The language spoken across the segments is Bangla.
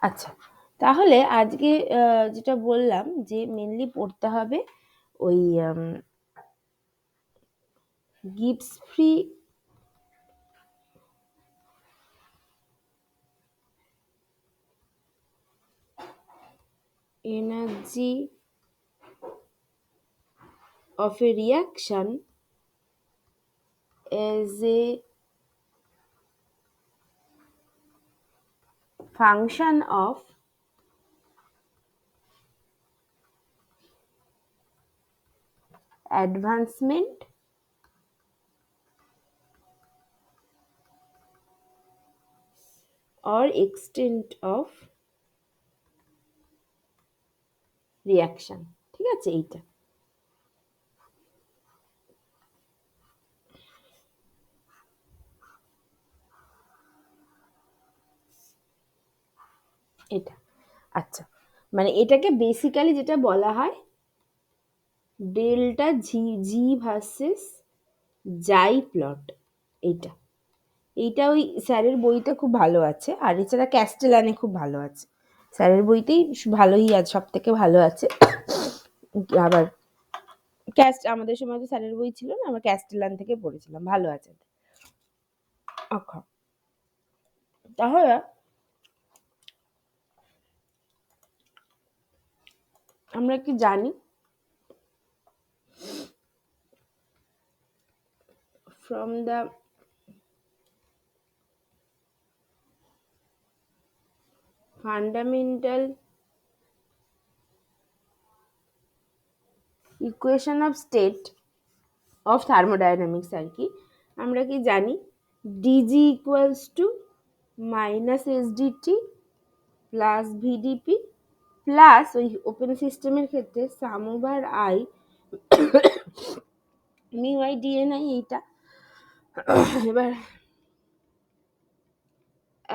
আচ্ছা, তাহলে আজকে যেটা বললাম যে মেনলি পড়তে হবে ওই Gibbs free energy of a reaction as a function of advancement or extent of reaction। ঠিক আছে, এইটা এটা আচ্ছা, মানে এটাকে বেসিক্যালি যেটা বলা হয় ডেল্টা জি জি ভার্সেস জাই প্লট। এইটা এইটা ওই স্যারের বইতে খুব ভালো আছে, আর এছাড়া ক্যাস্টেলানে খুব ভালো আছে। স্যারের বইতেই ভালোই আছে, সব থেকে ভালো আছে। আবার আমাদের সময় তো স্যারের বই ছিল না, আমরা ক্যাস্টেলান থেকে পড়েছিলাম, ভালো আছে। আচ্ছা, তাহলে আমরা কি জানি from the fundamental equation of state of thermodynamics আর কি, আমরা কি জানি dg equals to minus sdt plus vdp plus ওই ওপেন সিস্টেমের ক্ষেত্রে sum over i mu i d n i. এইটা এবার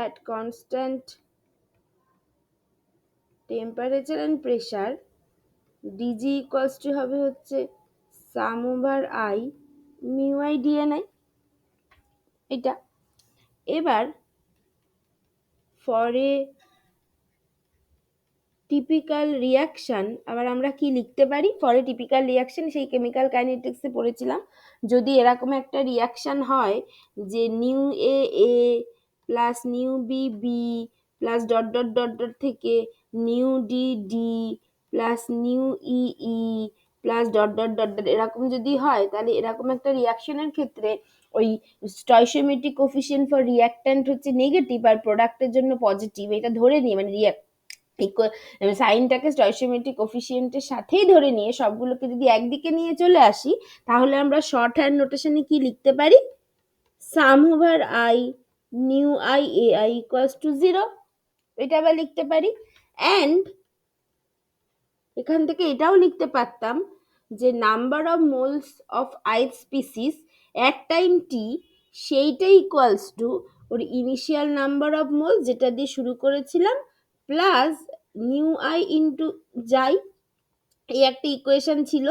at constant temperature and pressure dg equals to হবে হচ্ছে sum over i mu i d n i. এটা এবার ফর এ টিপিক্যাল রিয়াকশন আবার আমরা কি লিখতে পারি, ফর এ টিপিক্যাল রিয়াকশন সেই কেমিক্যাল কাইনেটিক্সে পড়েছিলাম, যদি এরকম একটা রিয়াকশন হয় যে nu A A plus nu B B plus dot dot dot dot থেকে nu D D plus nu E E plus dot dot dot dot এরকম যদি হয়, তাহলে এরকম একটা রিয়াকশনের ক্ষেত্রে ওই স্টয়চিওমেট্রিক কোএফিসিয়েন্ট ফর রিঅ্যাক্ট্যান্ট হচ্ছে নেগেটিভ আর প্রোডাক্টের জন্য পজিটিভ, এটা ধরে নিয়ে মানে সাইনটাকে স্টয়চিওমেট্রিক কোএফিসিয়েন্টের সাথেই ধরে নিয়ে সবগুলোকে যদি একদিকে নিয়ে চলে আসি, তাহলে আমরা শর্ট হ্যান্ড নোটেশনে কি লিখতে পারি, sum over i nu i A i equals to 0, এটা আবার লিখতে পারি। অ্যান্ড এখান থেকে এটাও লিখতে পারতাম যে number of moles of ith species at time t সেইটা equals to or initial number of moles যেটা দিয়ে শুরু করেছিলাম প্লাস নিউ আই ইন্টু যাই, এই একটা ইকুয়েশন ছিল।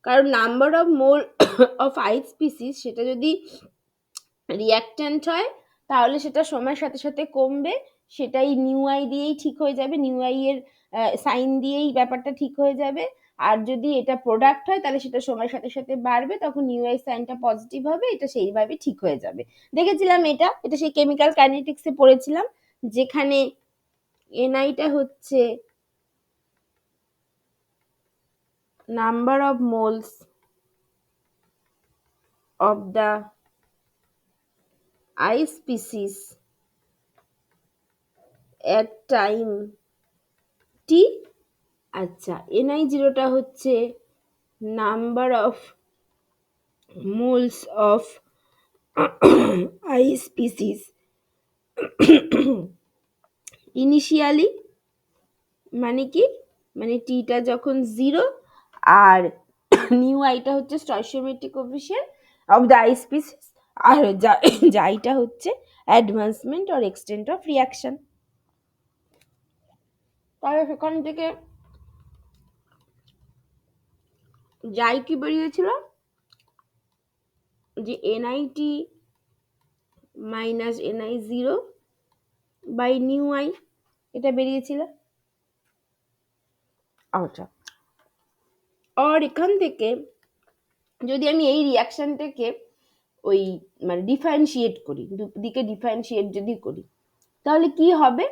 কারণ number of mole of ith species সেটা যদি রিঅ্যাক্ট্যান্ট হয় তাহলে সেটা সময়ের সাথে সাথে কমবে, সেটাই নিউ আই দিয়েই ঠিক হয়ে যাবে, নিউ আই এর সাইন দিয়েই ব্যাপারটা ঠিক হয়ে যাবে। আর যদি এটা প্রোডাক্ট হয় তাহলে সেটা সময়ের সাথে সাথে বাড়বে, তখন নিউ আই সাইনটা পজিটিভ হবে, এটা সেইভাবে ঠিক হয়ে যাবে। দেখেছিলাম এটা এটা সেই কেমিক্যাল কাইনেটিক্সে পড়েছিলাম, যেখানে এনআইটা হচ্ছে number of moles of the I species at time t। আচ্ছা, এনআই জিরোটা হচ্ছে number of moles of I species initially, মানে কি, মানে টিটা যখন 0 আর নিউ আইটা হচ্ছে stoichiometric coefficient of the i species, আর যাইটা হচ্ছে advancement or extent of reaction. তাহলে সেখান থেকে যাই কি বেরিয়েছিল যে n i t minus n i 0 by nu i, এটা বেরিয়েছিল। আচ্ছা, আর এখান থেকে যদি আমি এই রিয়াকশনটাকে ওই মানে ডিফারেন্সিয়েট করি, দুদিকে ডিফারেন্সিয়েট যদি করি, তাহলে কি হবে?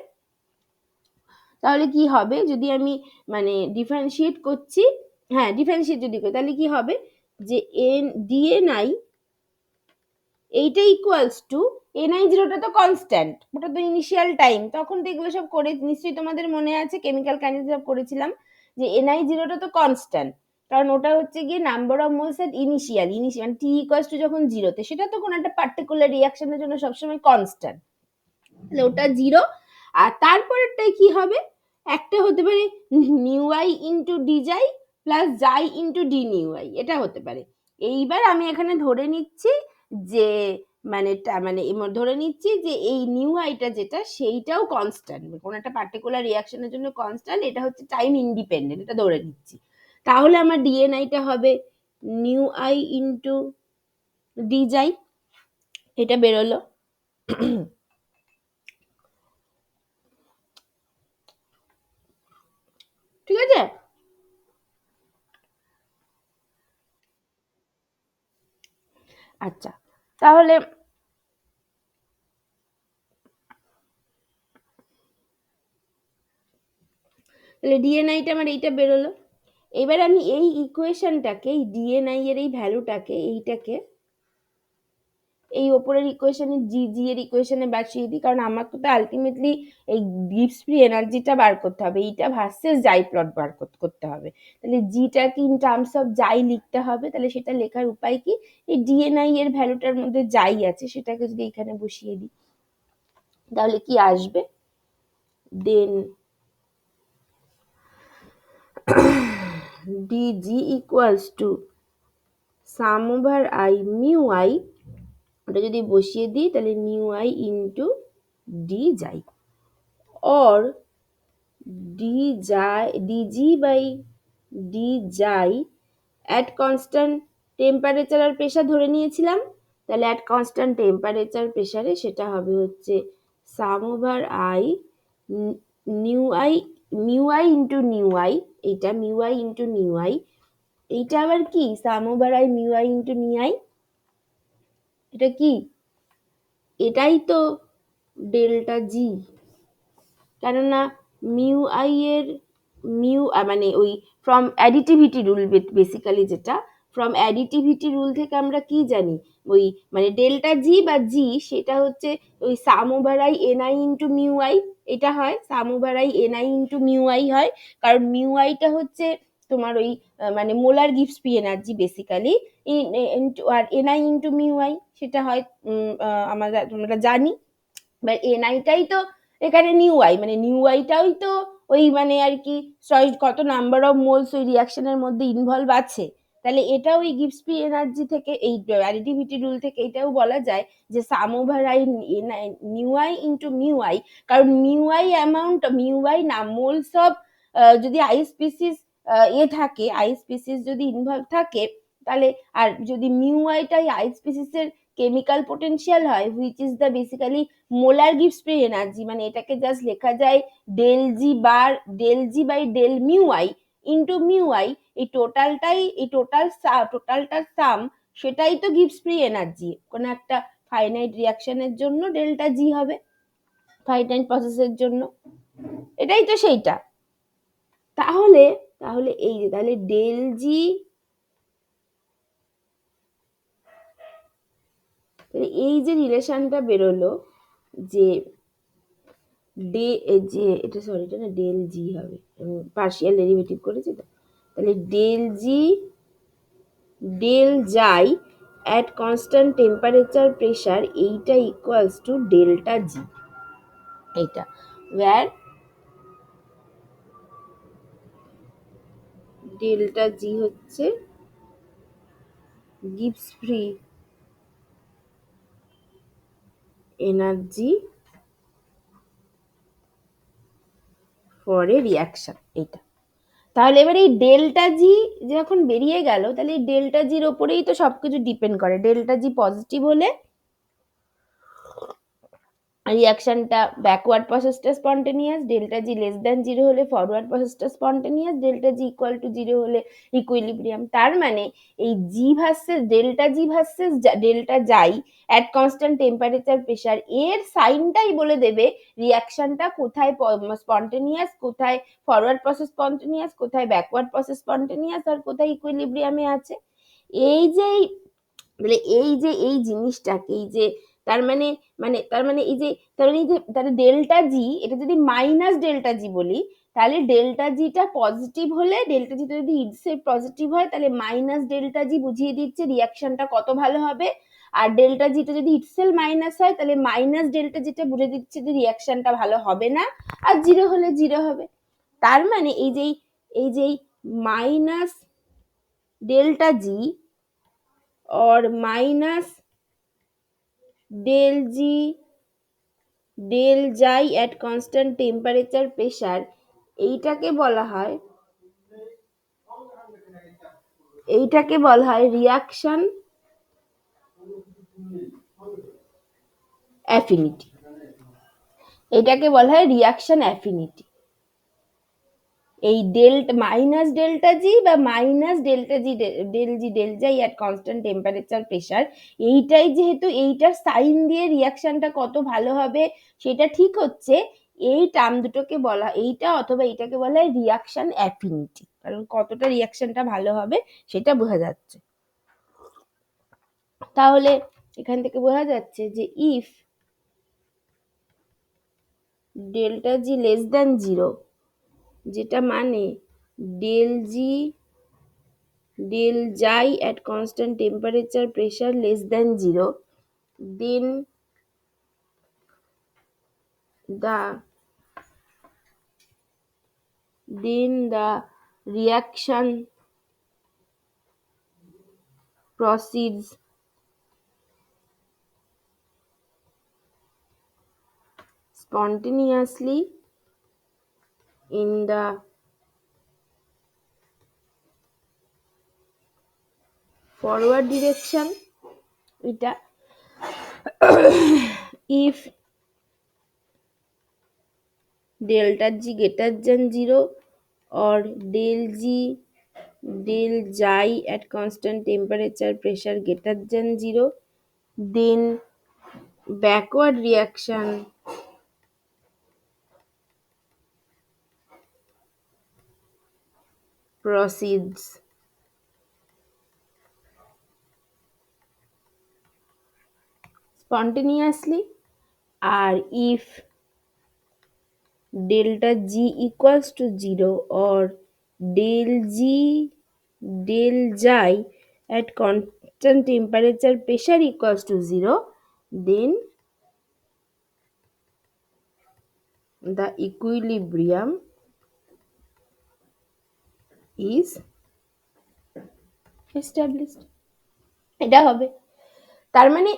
যদি আমি মানে ডিফারেন্সিয়েট করছি, হ্যাঁ ডিফারেন্সিয়েট যদি করি, তাহলে কি হবে যে ডিএনআই এইটা ইকুয়ালস টু এনআই জিরোটা তো কনস্ট্যান্ট, ওটা তো ইনিশিয়াল টাইম, তখন তো এগুলো সব করে নিশ্চয়ই তোমাদের মনে আছে, কেমিক্যাল কাইনেটিক্স সব করেছিলাম যে এনআই জিরোটা তো কনস্ট্যান্ট, কারণ ওটা হচ্ছে গিয়ে number of moles at initial মানে টি ইকুয়ালস টু যখন জিরোতে, সেটা তো কোনো একটা পার্টিকুলার রিয়াকশনের জন্য সবসময় কনস্ট্যান্ট, তাহলে ওটা জিরো। আর তারপরেরটাই কি হবে, একটা হতে পারে নিউ আই ইন্টু ডি জাই প্লাস জাই ইন্টু ডি নিউ আই, এটা হতে পারে। এইবার আমি এখানে ধরে নিচ্ছি যে মানে ধরে নিচ্ছি যে এই নিউ আইটা যেটা সেইটাও কনস্ট্যান্ট, কোনো একটা পার্টিকুলার রিয়াকশনের জন্য কনস্ট্যান্ট, এটা হচ্ছে টাইম ইন্ডিপেন্ডেন্ট, এটা ধরে নিচ্ছি। তাহলে আমার ডিএনআইটা হবে নিউ আই ইন্টু ডি জাই, এটা বেরোলো। ঠিক আছে, আচ্ছা তাহলে ডিএনআইটা আমার এইটা বেরোলো। এবার আমি এই ইকুয়েশনটাকে, এই ডিএনআই এর এই ভ্যালুটাকে, এইটাকে এই ওপরের ইকুয়েশনে জি এর ইকুয়েশনে বসিয়ে দিই, কারণ আমার তো আলটিমেটলি এই গিভস ফ্রি এনার্জিটা বার করতে হবে, এইটা ভার্সেস জাই প্লট বার করতে হবে, তাহলে জিটাকে ইন টার্মস অফ জাই লিখতে হবে। তাহলে সেটা লেখার উপায় কি, এই ডিএনআই এর ভ্যালুটার মধ্যে জাই আছে, সেটাকে যদি এখানে বসিয়ে দিই, তাহলে কি আসবে, দেন dg equals to sum over I mu I, ওটা যদি বসিয়ে দিই তাহলে নিউ আই ইন্টু ডি যাই, or dg by d যাই at constant টেম্পারেচার আর প্রেশার ধরে নিয়েছিলাম, তাহলে at constant টেম্পারেচার প্রেশারে সেটা হবে হচ্ছে sum over i mu i into nu i, এইটা mu i into nu i, এইটা আবার কি sum over i mu i into nu i, এটা কি, এটাই তো ডেল্টা জি, কেননা মিউ আই এর মানে ওই ফ্রম অ্যাডিটিভিটি রুল, বেসিক্যালি যেটা ফ্রম অ্যাডিটিভিটি রুল থেকে আমরা কি জানি, ওই মানে ডেল্টা জি বা জি সেটা হচ্ছে ওই sum over i n i into mu i, এটা হয় sum over i n i into mu i হয়, কারণ মিউ আইটা হচ্ছে তোমার ওই মানে মোলার গিভস ফ্রি এনার্জি বেসিক্যালি, আর n i into mu i সেটা হয় আমরা জানি, বা এনআইটাই তো এখানে নিউ আই, মানে নিউ আইটাই তো ওই মানে আর কি কত নাম্বার অফ মোলস ওই রিয়াকশনের মধ্যে ইনভলভ আছে, তাহলে এটাও এই গিভস ফ্রি এনার্জি থেকে, এই অ্যাডিটিভিটি রুল থেকে এটাও বলা যায় যে sum over i nu i into mu i, কারণ mu i amount, mu i না মোলস অফ যদি আই স্পিসিস থাকে, আই স্পিসিস যদি ইনভলভ থাকে, তাহলে আর যদি মিউ আইটাই আই স্পিসিসের কেমিক্যাল পোটেনশিয়াল হয়, which is the basically molar গিভস ফ্রি এনার্জি, মানে এটাকে জাস্ট লেখা যায় del G by del mu i into mu i, এই টোটালটার সাম, সেটাই তো গিভস ফ্রি এনার্জি, কোনো একটা ফাইনাইট রিয়াকশনের জন্য ডেল্টা জি হবে, ফাইনাইট প্রসেসের জন্য, এটাই তো সেইটা। তাহলে তাহলে এই যে তাহলে ডেল জি, এই যে রিলেশনটা বেরোলো যে যে এটা সরি, এটা না ডেল জি হবে, পার্শিয়াল ডেরিভেটিভ করেছি তো, তাহলে ডেল জি ডেল যাই অ্যাট কনস্ট্যান্ট টেম্পারেচার প্রেশার, এইটা ইকুয়ালস টু ডেল্টা জি, এইটা ওয়্যার ডেল্টা জি হচ্ছে gives free energy for a reaction, এইটা। তাহলে এবার এই ডেল্টা জি যখন বেরিয়ে গেল, তাহলে এই ডেল্টা জির ওপরেই তো সবকিছু ডিপেন্ড করে, ডেল্টা জি পজিটিভ হলে রিয়াকশনটা ব্যাকওয়ার্ড প্রসেসটা spontaneous, delta G less than zero হলে ফরওয়ার্ড প্রসেসটা spontaneous, delta G equal to zero হলে ইকুইলিব্রিয়াম। তার মানে এই জি ভার্সেস ডেল্টা যাই অ্যাট কনস্ট্যান্ট টেম্পারেচার প্রেসার এর সাইনটাই বলে দেবে রিয়াকশনটা কোথায় স্পন্টেনিয়াস, কোথায় ফরওয়ার্ড প্রসেস স্পন্টেনিয়াস, কোথায় ব্যাকওয়ার্ড প্রসেস স্পন্টেনিয়াস, আর কোথায় ইকুইলিব্রিয়ামে আছে। এই যে এই জিনিসটাকে এই যে তার মানে তাহলে ডেল্টা জি, এটা যদি মাইনাস ডেল্টা জি বলি, তাহলে ডেল্টা জিটা পজিটিভ হলে, ডেল্টা জিটা যদি ইটসেলফ পজিটিভ হয়, তাহলে মাইনাস ডেল্টা জি বুঝিয়ে দিচ্ছে রিয়াকশনটা কত ভালো হবে। আর ডেল্টা জিটা যদি ইটসেলফ মাইনাস হয়, তাহলে মাইনাস ডেল্টা জিটা বুঝে দিচ্ছে যে রিয়াকশনটা ভালো হবে না, আর জিরো হলে জিরো হবে। তার মানে এই যে মাইনাস ডেল্টা জি और minus del G del xi at constant temperature pressure এইটাকে বলা হয় রিয়াকশন অ্যাফিনিটি। এটাকে বলা হয় রিয়াকশন অ্যাফিনিটি। এই মাইনাস ডেল্টা জি বা মাইনাস ডেল্টা জি ডেল যাই অ্যাট কনস্ট্যান্ট টেম্পারেচার প্রেসার, এইটাই যেহেতু এইটার সাইন দিয়ে রিয়াকশনটা কত ভালো হবে সেটা ঠিক হচ্ছে, এই টার্ম দুটোকে বলা, এইটা অথবা এইটাকে বলা হয় রিয়াকশন অ্যাফিনিটি, কারণ কতটা রিয়াকশনটা ভালো হবে সেটা বোঝা যাচ্ছে। তাহলে এখান থেকে বোঝা যাচ্ছে যে if delta G less than zero, যেটা মানে del G del xi at constant temperature pressure less than zero, then the reaction proceeds spontaneously in the forward direction এটা if delta g greater than 0 or del g del xi at constant temperature pressure greater than 0, then backward reaction proceeds spontaneously, আর if delta g equals to 0 or del g del xi at constant temperature pressure equals to 0, then the equilibrium is established. এটা হবে। তার মানে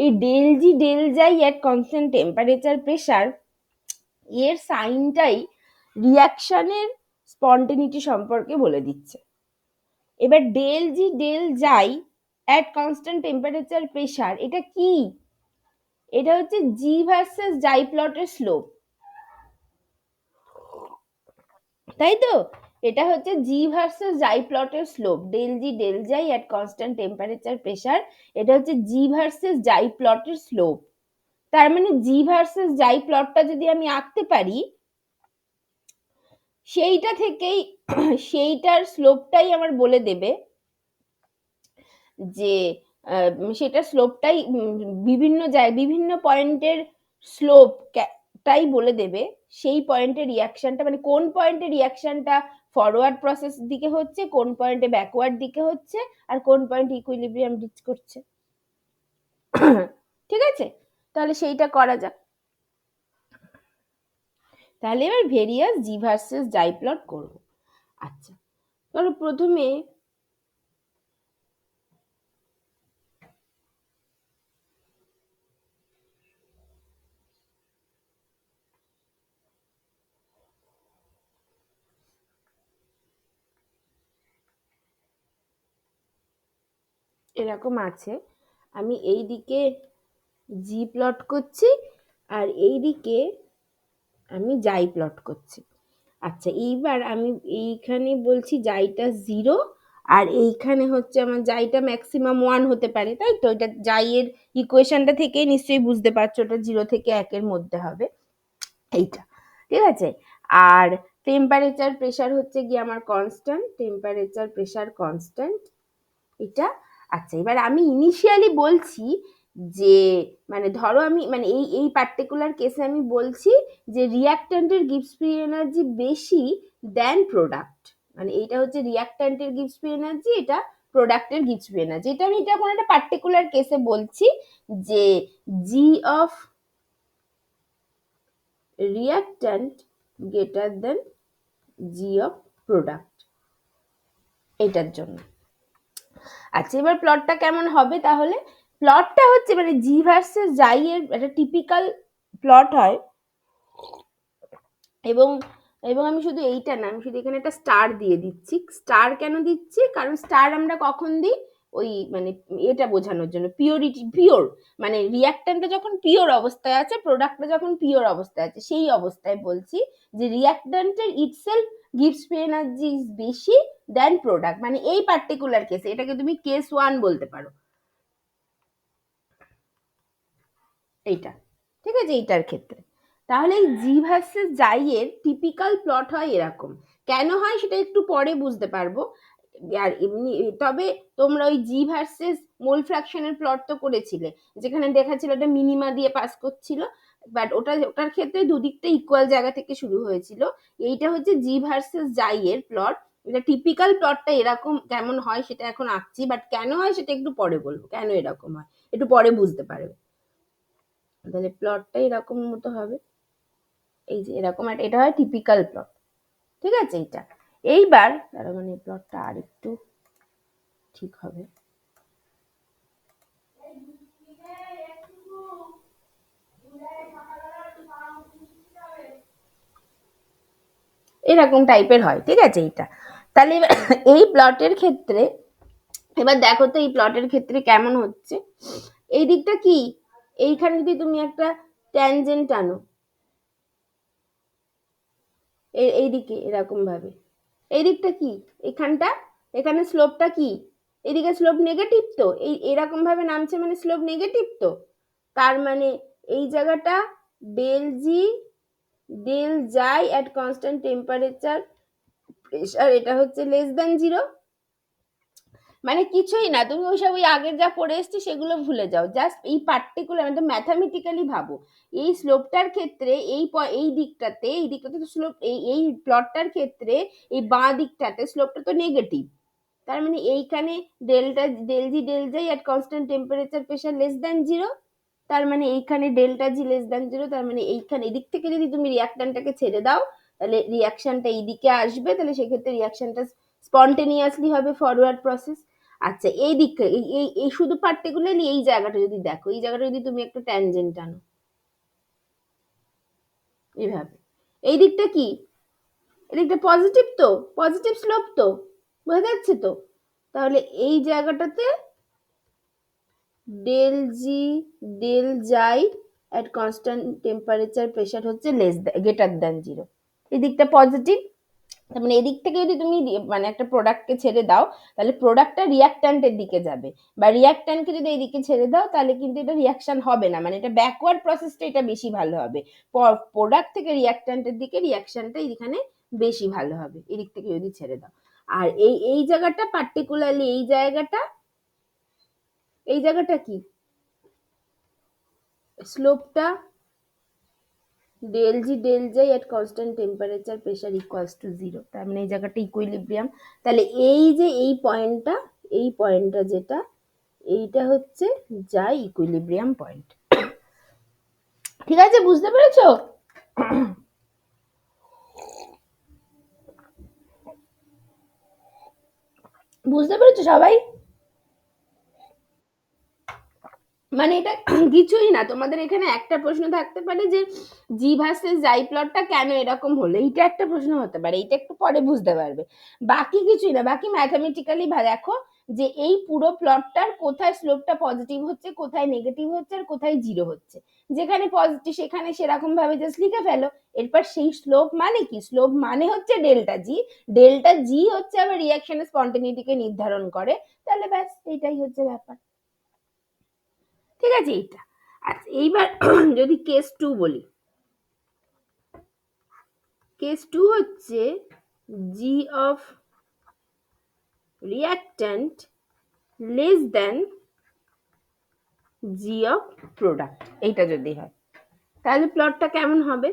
এই ডেল জি ডেল যাই এট কনস্ট্যান্ট টেম্পারেচার প্রেসার এর সাইনটাই রিয়াকশনের স্পন্টেনিটি সম্পর্কে বলে দিচ্ছে। এবার ডেল জি ডেল যাই অ্যাট কনস্ট্যান্ট টেম্পারেচার প্রেসার, এটা কি? এটা হচ্ছে জি ভার্সেস যাই প্লটের স্লোপ, তাই তো? এটা হচ্ছে জি ভার্সেস যাই প্লটের স্লোপ, ডেল জি ডেল যাই অ্যাট কনস্ট্যান্ট টেম্পারেচার প্রেসার, এটা হচ্ছে জি ভার্সেস যাই প্লটের স্লোপ। তার মানে জি ভার্সেস যাই প্লটটা যদি আমি আঁকতে পারি, সেইটা থেকেই সেইটার স্লোপটাই আমার বলে দেবে যে সেটা স্লোপটাই বিভিন্ন পয়েন্টের স্লোপটাই বলে দেবে সেই পয়েন্টে রিয়াকশনটা, মানে কোন পয়েন্টে রিয়াকশনটা ফরওয়ার্ড প্রসেস দিকে হচ্ছে, কোন পয়েন্টে ব্যাকওয়ার্ড দিকে হচ্ছে, আর কোন পয়েন্টে ইকুইলিব্রিয়াম রিচ করছে। ঠিক আছে, তাহলে সেইটা করা যাক। তাহলে এবার ভেরিয়াস জি ভার্সেস যাই প্লট করব। আচ্ছা, তাহলে প্রথমে এরকম আছে, আমি এই দিকে জি প্লট করছি আর এইদিকে আমি যাই প্লট করছি। আচ্ছা এইবার আমি এইখানে বলছি যাইটা 0 আর এইখানে হচ্ছে আমার যাইটা ম্যাক্সিমাম 1 হতে পারে, তাই তো? এটা যাইয়ের ইকুয়েশনটা থেকে নিশ্চয়ই বুঝতে পারছো ওটা 0 থেকে 1 এর মধ্যে হবে এইটা, ঠিক আছে? আর টেম্পারেচার প্রেসার হচ্ছে গিয়ে আমার কনস্ট্যান্ট, টেম্পারেচার প্রেসার কনস্ট্যান্ট এটা। আচ্ছা এবার আমি ইনিশিয়ালি বলছি যে মানে ধরো আমি মানে এই এই পার্টিকুলার কেসে আমি বলছি যে রিয়াক্ট্যান্টের গিভস ফ্রি এনার্জি বেশি দেন প্রোডাক্ট, মানে এইটা হচ্ছে রিয়াক্ট্যান্টের গিভস ফ্রি এনার্জি, এটা প্রোডাক্টের গিভস ফ্রি এনার্জি। এটা আমি এটা কোনো একটা পার্টিকুলার কেসে বলছি যে G of reactant greater than G of product, এটার জন্য। আচ্ছা এবার প্লটটা কেমন হবে তাহলে? প্লটটা হচ্ছে মানে জি ভার্সেস জাই এর একটা টিপিক্যাল প্লট হয়, এবং এবং আমি শুধু এইটা না, আমি শুধু এখানে একটা স্টার দিয়ে দিচ্ছি। স্টার কেন দিচ্ছি? কারণ স্টার আমরা কখন দিই? ওই মানে এটা বোঝানোর জন্য, পিওরিটি, পিওর মানে রিয়াক্ট্যান্টটা যখন পিওর অবস্থায় আছে, প্রোডাক্টটা যখন পিওর অবস্থায় আছে, সেই অবস্থায় বলছি যে রিয়াক্ট্যান্টের ইটসেলফ গিভস ফ্রি এনার্জি ইজ বেশি দেন প্রোডাক্ট, মানে এই পার্টিকুলার কেসে এটাকে তুমি কেস 1 বলতে পারো এইটা, ঠিক আছে? এইটার ক্ষেত্রে তাহলে এই জি ভার্সেস জাই এর টিপিক্যাল প্লট হয় এরকম। কেন হয় সেটা একটু পরে বুঝতে পারবো। আর এমনি তবে তোমরা ওই জি ভার্সেস মোল ফ্র্যাকশনের প্লট তো করেছিলে, যেখানে দেখাচ্ছিল এটা মিনিমা দিয়ে পাস করছিল, বাট ওটার ক্ষেত্রে দুদিকটা ইকুয়াল জায়গা থেকে শুরু হয়েছিল। এইটা হচ্ছে জি ভার্সেস জাই এর প্লট। এটা টিপিক্যাল প্লটটা এরকম কেমন হয় সেটা এখন আঁকছি, বাট কেন হয় সেটা একটু পরে বলবো, কেন এরকম হয় একটু পরে বুঝতে পারবে। তাহলে প্লটটা এরকম মতো হবে, এই যে এরকম একটা, এটা হয় টিপিক্যাল প্লট, ঠিক আছে? এটা এইবার তার মানে প্লটটা আর একটু ঠিক হবে। এরকম টাইপের হয়, ঠিক আছে? এইটা তাহলে এই প্লটের ক্ষেত্রে এবার দেখো তো এই প্লটের ক্ষেত্রে কেমন হচ্ছে। এই দিকটা কি, এইখানে যদি তুমি একটা ট্যানজেন্ট টানো এইদিকে এরকম ভাবে, এই দিকটা কি, এখানটা এখানে স্লোপটা কি, এদিকে স্লোপ নেগেটিভ, তো এই এরকম ভাবে নামছে মানে স্লোপ নেগেটিভ, তো তার মানে এই জায়গাটা ডেল জি ডেল যাই অ্যাট কনস্ট্যান্ট টেম্পারেচার প্রেসার এটা হচ্ছে লেস দেন 0। মানে কিছুই না, তুমি ওইসব ওই আগের যা পড়ে এসছি সেগুলো ভুলে যাও, জাস্ট এই পার্টিকুলার মানে ম্যাথামেটিক্যালি ভাবো। এই স্লোপটার ক্ষেত্রে এই দিকটাতে তো স্লোপ, এই প্লটটার ক্ষেত্রে এই বাঁ দিকটাতে স্লোপটা তো নেগেটিভ, তার মানে এইখানে ডেল্টা ডেল জি ডেল যাই at constant temperature pressure less than 0, তার মানে এইখানে ডেল্টা জি লেস দেন 0, তার মানে এইখানে এদিক থেকে যদি তুমি রিয়াক্ট্যান্টটাকে ছেড়ে দাও তাহলে রিয়াকশনটা এইদিকে আসবে, তাহলে সেক্ষেত্রে রিয়াকশনটা স্পন্টেনিয়াসলি হবে, ফরওয়ার্ড প্রসেস। আচ্ছা এই দিকটা এই এই এই শুধু পার্টিকুলারলি এই জায়গাটা যদি দেখো, এই জায়গাটা যদি তুমি একটা ট্যানজেন্ট আনো এইভাবে, এই দিকটা কি, এদিকটা পজিটিভ, তো পজিটিভ স্লোপ, তো বোঝা যাচ্ছে তো? তাহলে এই জায়গাটাতে ডেল জি ডেল যাই অ্যাট কনস্ট্যান্ট টেম্পারেচার প্রেসার হচ্ছে লেস গ্রেটার দ্যান 0, এই দিকটা পজিটিভ, তার মানে এদিক থেকে যদি তুমি মানে একটা প্রোডাক্টকে ছেড়ে দাও তাহলে প্রোডাক্টটা রিয়াক্ট্যান্টের দিকে যাবে, বা রিয়াক্ট্যান্টকে যদি এইদিকে ছেড়ে দাও তাহলে কিন্তু এটা রিয়াকশন হবে না, মানে এটা ব্যাকওয়ার্ড প্রসেসটা এটা বেশি ভালো হবে, প্রোডাক্ট থেকে রিয়াক্ট্যান্টের দিকে রিয়াকশনটা এখানে বেশি ভালো হবে এদিক থেকে যদি ছেড়ে দাও। আর এই এই জায়গাটা পার্টিকুলারলি এই জায়গাটা কি, স্লোপটা ডেল জি ডেল যাই at constant temperature pressure equals to 0, তার মানে এই জায়গাটা ইকুইলিব্রিয়াম। তাহলে এই যে এই পয়েন্টটা যেটা, এইটা হচ্ছে যাই ইকুইলিব্রিয়াম পয়েন্ট, ঠিক আছে? বুঝতে পেরেছো? বুঝতে পেরেছো সবাই? মানে এটা কিছুই না, তোমাদের এখানে একটা প্রশ্ন থাকতে পারে যে জি ভার্সেস জাই প্লটটা কেন এরকম হলো, এইটা একটা প্রশ্ন হতে পারে, এইটা একটু পরে বুঝতে পারবে। বাকি কিছুই না, বাকি ম্যাথামেটিক্যালি দেখো যে এই পুরো প্লটটার কোথায় স্লোপটা পজিটিভ হচ্ছে, কোথায় নেগেটিভ হচ্ছে, আর কোথায় জিরো হচ্ছে। যেখানে পজিটিভ সেখানে সেরকম ভাবে জাস্ট লিখে ফেলো। এরপর সেই স্লোপ মানে কি, স্লোপ মানে হচ্ছে ডেল্টা জি। ডেল্টা জি হচ্ছে আবার রিয়াকশনের স্পন্টেনিটিকে নির্ধারণ করে। তাহলে ব্যাস এইটাই হচ্ছে ব্যাপার। ঠিক আছে এইটা। আচ্ছা এইবার যদি কেস 2 বলি, কেস 2 হচ্ছে G of reactant less than G of product, এইটা যদি হয় তাহলে প্লটটা কেমন হবে?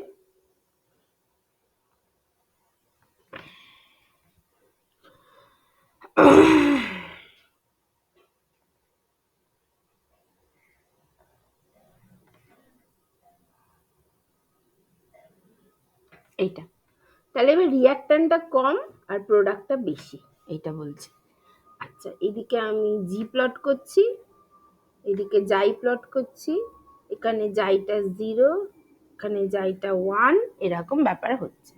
এইটা তাহলে এবার রিয়াক্ট্যান্টটা কম আর প্রোডাক্টটা বেশি, এইটা বলছে। আচ্ছা এদিকে আমি জি প্লট করছি, এদিকে যাই প্লট করছি, এখানে যাইটা 0, এখানে যাইটা 1, এরকম ব্যাপার হচ্ছে।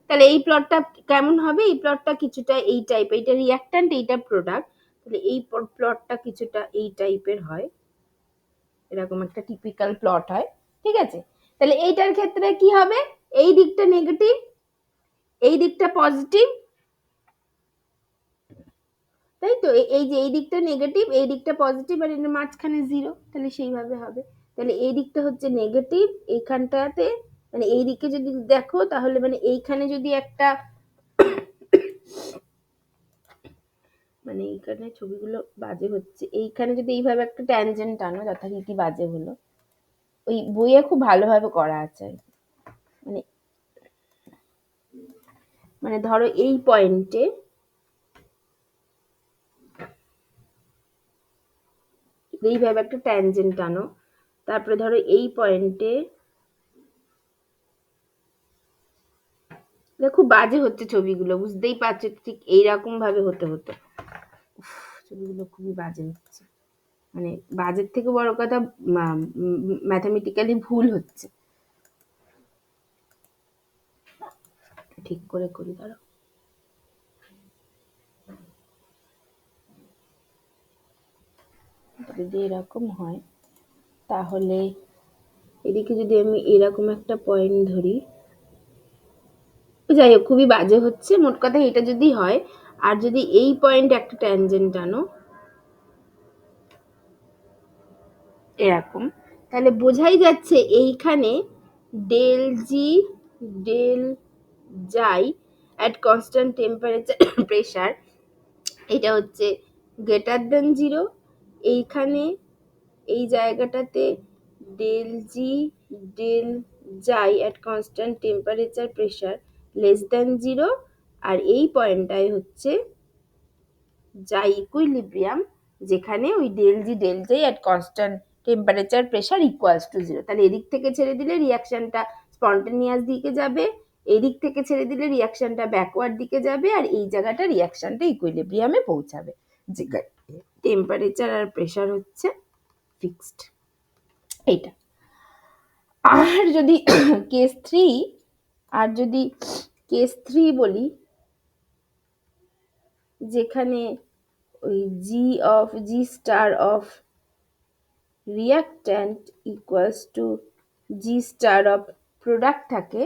তাহলে এই প্লটটা কেমন হবে? এই প্লটটা কিছুটা এই টাইপ, এইটা রিয়াক্ট্যান্ট এইটা প্রোডাক্ট, তাহলে এই প্লটটা কিছুটা এই টাইপের হয়, এরকম একটা টিপিক্যাল প্লট হয়। ঠিক আছে, তাহলে এইটার ক্ষেত্রে কি হবে? এই দিকটা নেগেটিভ, এই দিকটা পজিটিভ, তাই তো? এই যে এই দিকটা নেগেটিভ, এই দিকটা পজিটিভ, আর এর মাঝখানে জিরো, তাহলে সেইভাবে হবে। তাহলে এই দিকটা হচ্ছে নেগেটিভ এইখানটাতে, মানে এই দিকে যদি দেখো তাহলে মানে এইখানে যদি একটা, মানে এইখানে ছবিগুলো বাজে হচ্ছে, এইখানে যদি এইভাবে একটা ট্যানজেন্ট টানো, যথারীতি বাজে হলো, ওই বইয়ে খুব ভালোভাবে করা আছে। মানে মানে ধরো এই পয়েন্টে, এইভাবে একটা ট্যানজেন্ট টানো, তারপরে ধরো এই পয়েন্টে, খুব বাজে হচ্ছে ছবিগুলো, বুঝতেই পারছো, ঠিক এইরকম ভাবে হতে হতো। ছবিগুলো খুবই বাজে হচ্ছে, মানে বাজের থেকে বড় কথা ম্যাথামেটিক্যালি ভুল হচ্ছে। ঠিক করে করি দাঁড়াও। যদি এরকম হয় তাহলে এদিকে যদি আমি এরকম একটা পয়েন্ট ধরি, যাই হোক খুবই বাজে হচ্ছে। মোট কথা এটা যদি হয়, আর যদি এই পয়েন্ট একটা ট্যানজেন্ট আনো এরকম, তাহলে বোঝাই যাচ্ছে এইখানে ডেল জি ডেল যাই অ্যাট কনস্ট্যান্ট টেম্পারেচার প্রেশার, এটা হচ্ছে গ্রেটার দেন জিরো। এইখানে এই জায়গাটাতে ডেল জি ডেল যাই at constant temperature pressure less than zero, আর এই পয়েন্টটাই হচ্ছে যাই ইকুইলিব্রিয়াম, যেখানে ওই ডেল জি ডেল যাই at constant temperature pressure equals to zero. তাহলে এদিক থেকে ছেড়ে দিলে রিয়াকশনটা স্পন্টেনিয়াস দিকে যাবে, এদিক থেকে ছেড়ে দিলে রিয়াকশনটা ব্যাকওয়ার্ড দিকে যাবে, আর এই জায়গাটা রিয়াকশনটা ইকুইলিব্রিয়ামে পৌঁছাবে, যেখানে টেম্পারেচার আর প্রেশার হচ্ছে ফিক্সড। এইটা। আর যদি কেস 3, আর যদি কেস 3 বলি, যেখানে ওই G star of reactant equals to G star of product থাকে,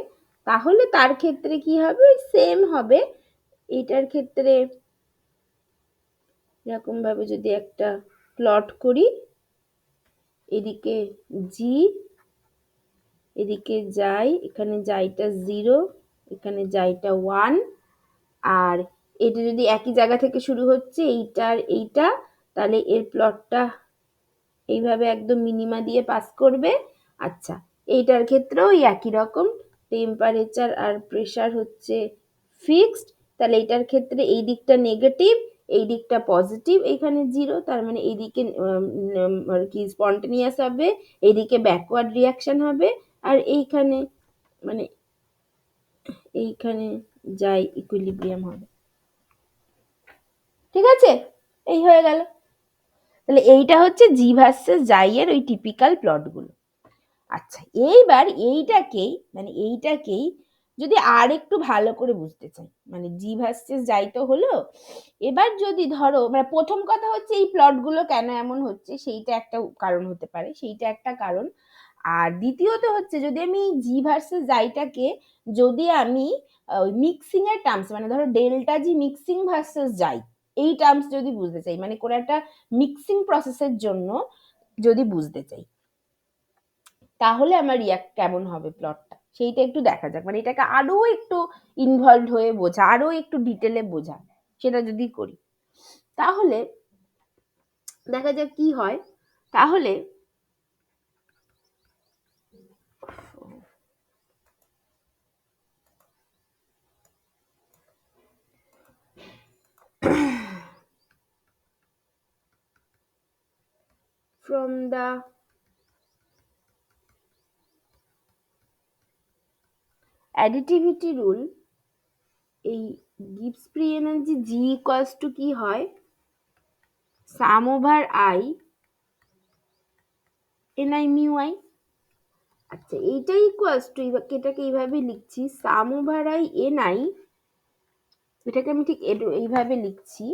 তাহলে তার ক্ষেত্রে কি হবে? ওই সেম হবে। এটার ক্ষেত্রে এরকম ভাবে যদি একটা প্লট করি, এদিকে জি, এদিকে যাই, এখানে যাইটা 0, এখানে যাইটা 1, আর এটা যদি একই জায়গা থেকে শুরু হচ্ছে এইটার এইটা, তাহলে এর প্লটটা এইভাবে একদম মিনিমা দিয়ে পাস করবে। আচ্ছা এইটার ক্ষেত্রেও ওই একই রকম, টেম্পারেচার আর প্রেশার হচ্ছে ফিক্সড, তাহলে এটার ক্ষেত্রে এই দিকটা নেগেটিভ, এই দিকটা পজিটিভ, এইখানে জিরো, তার মানে এইদিকে আর কি স্পন্টেনিয়াস হবে, এইদিকে ব্যাকওয়ার্ড রিয়াকশন হবে, আর এইখানে মানে এইখানে যাই ইকুইলিব্রিয়াম হবে। ঠিক আছে, এই হয়ে গেল। তাহলে এইটা হচ্ছে জি ভার্সেস যাই এর ওই টিপিক্যাল প্লটগুলো। আচ্ছা এইবার এইটাকেই যদি আর একটু ভালো করে বুঝতে চাই, মানে জি ভার্সেস যাই তো হলো, এবার যদি ধরো মানে প্রথম কথা হচ্ছে এই প্লটগুলো কেন এমন হচ্ছে সেইটা একটা কারণ হতে পারে, সেইটা একটা কারণ। আর দ্বিতীয়ত হচ্ছে যদি আমি জি ভার্সেস যাইটাকে যদি আমি মিক্সিং এর টার্মস, মানে ধরো ডেল্টা জি মিক্সিং ভার্সেস যাই, এই টার্মস যদি বুঝতে চাই, মানে কোনো একটা মিক্সিং প্রসেসের জন্য যদি বুঝতে চাই, তাহলে আমার রিয়াক্ট কেমন হবে প্লটটা, সেইটা একটু দেখা যাক। মানে এটাকে আরো একটু ইনভলভ হয়ে বোঝা, আরো একটু ডিটেলে বোঝা, সেটা যদি করি তাহলে দেখা যাক কি হয়। তাহলে from the additivity rule, এই Gibbs free energy G equals to কি হয়, sum over i n i mu i. আচ্ছা এইটা ইকুয়ালস টু, এটাকে এইভাবে লিখছি sum over i n i, এটাকে আমি ঠিক এইভাবে লিখছি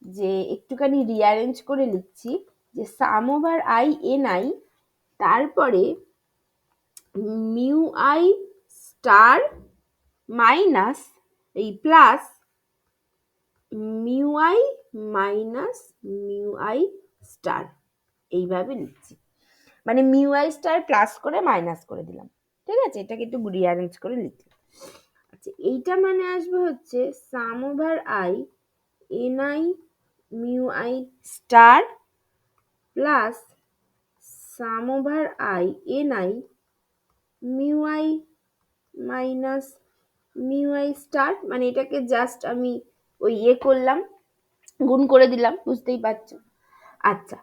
যে একটুখানি রিঅ্যারেঞ্জ করে লিখছি যে sum over i n I, তারপরে মিউ আই স্টার মাইনাস এই plus mu i minus mu i star, এইভাবে লিখছি। মানে মিউ আই স্টার প্লাস করে মাইনাস করে দিলাম, ঠিক আছে, এটাকে একটু রিঅ্যারেঞ্জ করে লিখলাম। আচ্ছা এইটা মানে আসবে হচ্ছে sum over i n i mu i star plus sum over i n i mu i minus mu i star, মানে এটাকে জাস্ট আমি ওই করলাম, গুণ করে দিলাম, বুঝতেই পারছো। আচ্ছা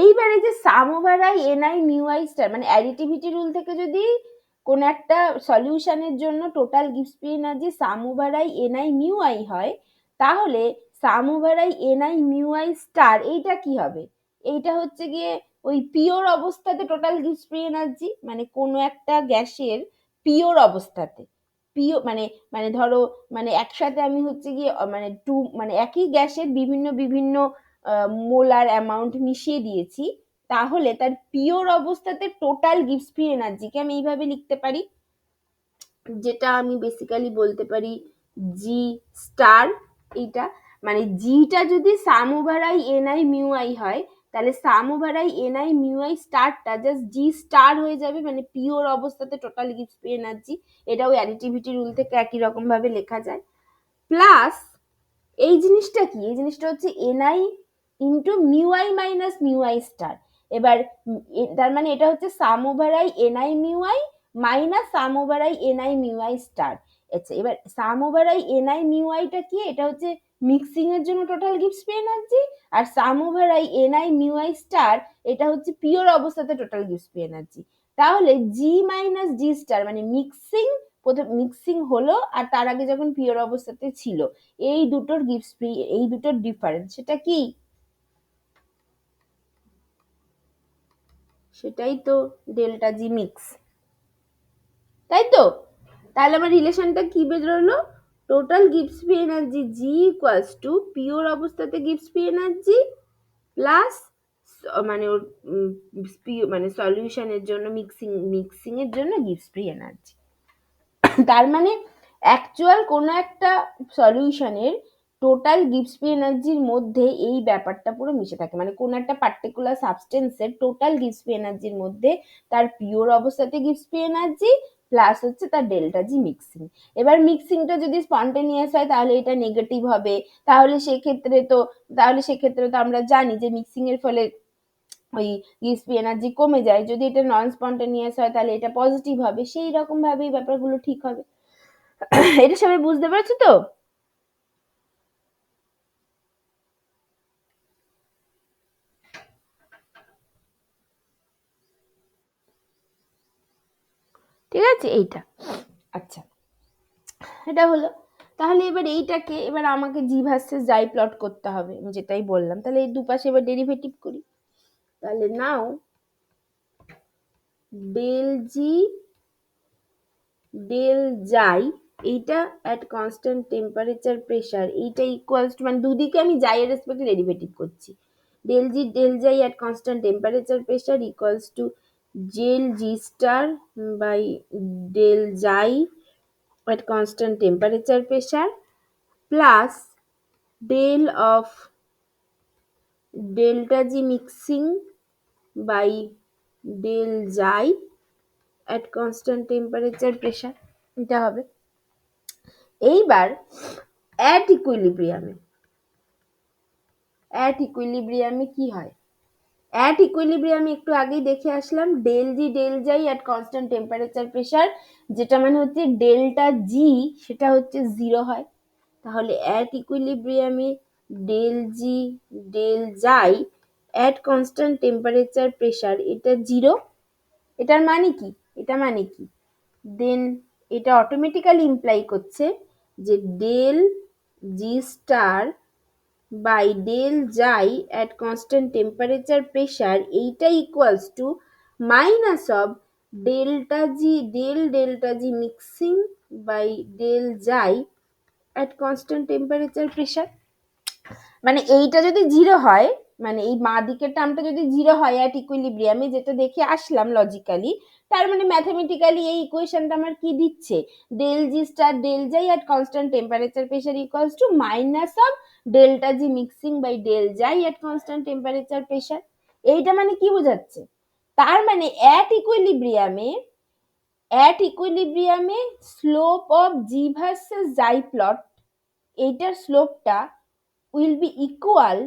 এইবারে যে sum over i n i mu i star, মানে অ্যাডিটিভিটি রুল থেকে যদি কোন একটা সলিউশনের জন্য টোটাল গিভস free energy sum over i n i mu i হয়, তাহলে sum over i n i mu i star এইটা কি হবে, এইটা হচ্ছে গিয়ে ওই পিওর অবস্থাতে টোটাল গিভস ফ্রি এনার্জি, মানে কোনো একটা গ্যাসের পিওর অবস্থাতে, পিওর মানে মানে ধরো মানে একসাথে আমি হচ্ছে গিয়ে মানে মানে একই গ্যাসের বিভিন্ন বিভিন্ন মোলার অ্যামাউন্ট মিশিয়ে দিয়েছি, তাহলে তার পিওর অবস্থাতে টোটাল গিভস ফ্রি এনার্জিকে আমি এইভাবে লিখতে পারি, যেটা আমি বেসিক্যালি বলতে পারি জি স্টার। এইটা মানে জিটা যদি sum over i n i mu i হয়, তাহলে sum over i n i mu i স্টারটা জাস্ট জি স্টার হয়ে যাবে, মানে পিওর অবস্থাতে টোটাল গিভস ফ্রি এনার্জি, এটাও অ্যাডিটিভিটি রুল থেকে একই রকম ভাবে লেখা যায়। প্লাস এই জিনিসটা কি, এই জিনিসটা হচ্ছে n i into mu i minus mu i star. এবার তার মানে এটা হচ্ছে sum over i n i mu i minus sum over i n i mu i star. আচ্ছা এবার sum over i n i mu আইটা কি, এটা হচ্ছে মিক্সিং এর জন্য টোটাল গিভস ফ্রি এনার্জি, আর sum over i n i mu i star এটা হচ্ছে পিওর অবস্থাতে টোটাল গিভস ফ্রি এনার্জি। তাহলে জি মাইনাস জি স্টার মানে মিক্সিং, প্রথম মিক্সিং হলো আর তার আগে যখন পিওর অবস্থাতে ছিল, এই দুটোর গিভস ফ্রি, এই দুটোর ডিফারেন্স সেটা কি, সেটাই তো ডেল্টা জি মিক্স, তাই তো। তাহলে আমার রিলেশনটা কি বেরোলো, টোটাল গিভস free energy G equals two pure অবস্থাতে গিভস ফ্রি এনার্জি প্লাস মানে ওর মানে সলিউশনের জন্য মিক্সিং এর জন্য গিভস ফ্রি এনার্জি। তার মানে অ্যাকচুয়াল কোনো একটা সলিউশনের টোটাল গিভস ফ্রি এনার্জির মধ্যে এই ব্যাপারটা পুরো মিশে থাকে, মানে কোনো একটা পার্টিকুলার সাবস্টেন্সের টোটাল গিভস ফ্রি এনার্জির মধ্যে তার পিওর অবস্থাতে গিভস ফ্রি এনার্জি প্লাস হচ্ছে তার ডেল্টা জি মিক্সিং। এবার মিক্সিংটা যদি স্পন্টেনিয়াস হয় তাহলে এটা নেগেটিভ হবে, তাহলে সেক্ষেত্রে তো আমরা জানি যে মিক্সিং এর ফলে ওই গিভস ফ্রি এনার্জি কমে যায়, যদি এটা নন স্পন্টেনিয়াস হয় তাহলে এটা পজিটিভ হবে, সেই রকম ভাবে এই ব্যাপারগুলো ঠিক হবে। এটা সবাই বুঝতে পারছো তো? ঠিক আছে এইটা। আচ্ছা এটা হলো, তাহলে এবার এইটাকে এবার আমাকে জি ভার্সেস যাই প্লট করতে হবে, আমি যেটাই বললাম, তাহলে এই দুপাশে এবার ডেরিভেটিভ করি। তাহলে নাও ডেল জি ডেল যাই এইটা অ্যাট কনস্ট্যান্ট টেম্পারেচার প্রেশার, এইটা ইকুয়ালস টু, মানে দুদিকে আমি জাই এর রেসপেক্টে ডেরিভেটিভ করছি, del G del xi at constant temperature pressure equals to del G star by del xi at constant temperature pressure plus del of delta G mixing by del xi at constant temperature pressure, এটা হবে। এইবার at equilibrium কি হয়, at equilibrium একটু আগেই দেখে আসলাম del G del xi at constant temperature pressure, যেটা মানে হচ্ছে ডেল্টা জি সেটা হচ্ছে 0 হয়। তাহলে at equilibrium del G del xi at constant temperature pressure এটা 0। এটার মানে কি, এটা মানে কি, দেন এটা অটোমেটিক্যালি ইমপ্লাই করছে যে del G star by del xi at constant temperature pressure এইটা equals to minus of delta G mixing by del xi at constant temperature pressure। মানে এইটা যদি 0 হয়, মানে এই বাঁ দিকের টার্মটা যদি 0 হয় অ্যাট ইকুইলিব্রিয়ামে, যেটা দেখে আসলাম লজিক্যালি, তার মানে ম্যাথামেটিক্যালি এই ইকুয়েশনটা আমার কি দিচ্ছে, del G star del xi at constant temperature pressure equals to minus of delta G mixing by del xi at constant temperature pressure. এইটা মানে কি বোঝাচ্ছে, তার মানে অ্যাট ইকুইলিব্রিয়ামে slope of G versus xi plot, এইটার স্লোপটা will be equal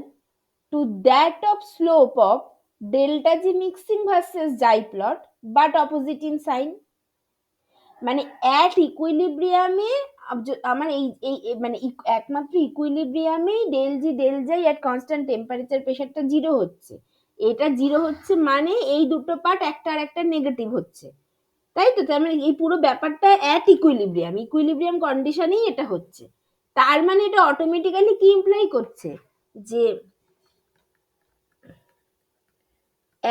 to that of slope of delta G mixing versus xi plot but opposite in sign। মানে at equilibrium এ আমার এই মানে একমাত্র ইকুইলিব্রিয়ামেই del G del xi at constant temperature প্রেসারটা 0 হচ্ছে, এটা 0 হচ্ছে মানে এই দুটো পার্ট একটা আর একটা নেগেটিভ হচ্ছে, তাই তো, তার মানে এই পুরো ব্যাপারটা at ইকুইলিব্রিয়াম কন্ডিশনেই এটা হচ্ছে। তার মানে এটা অটোমেটিক্যালি কি ইমপ্লাই করছে যে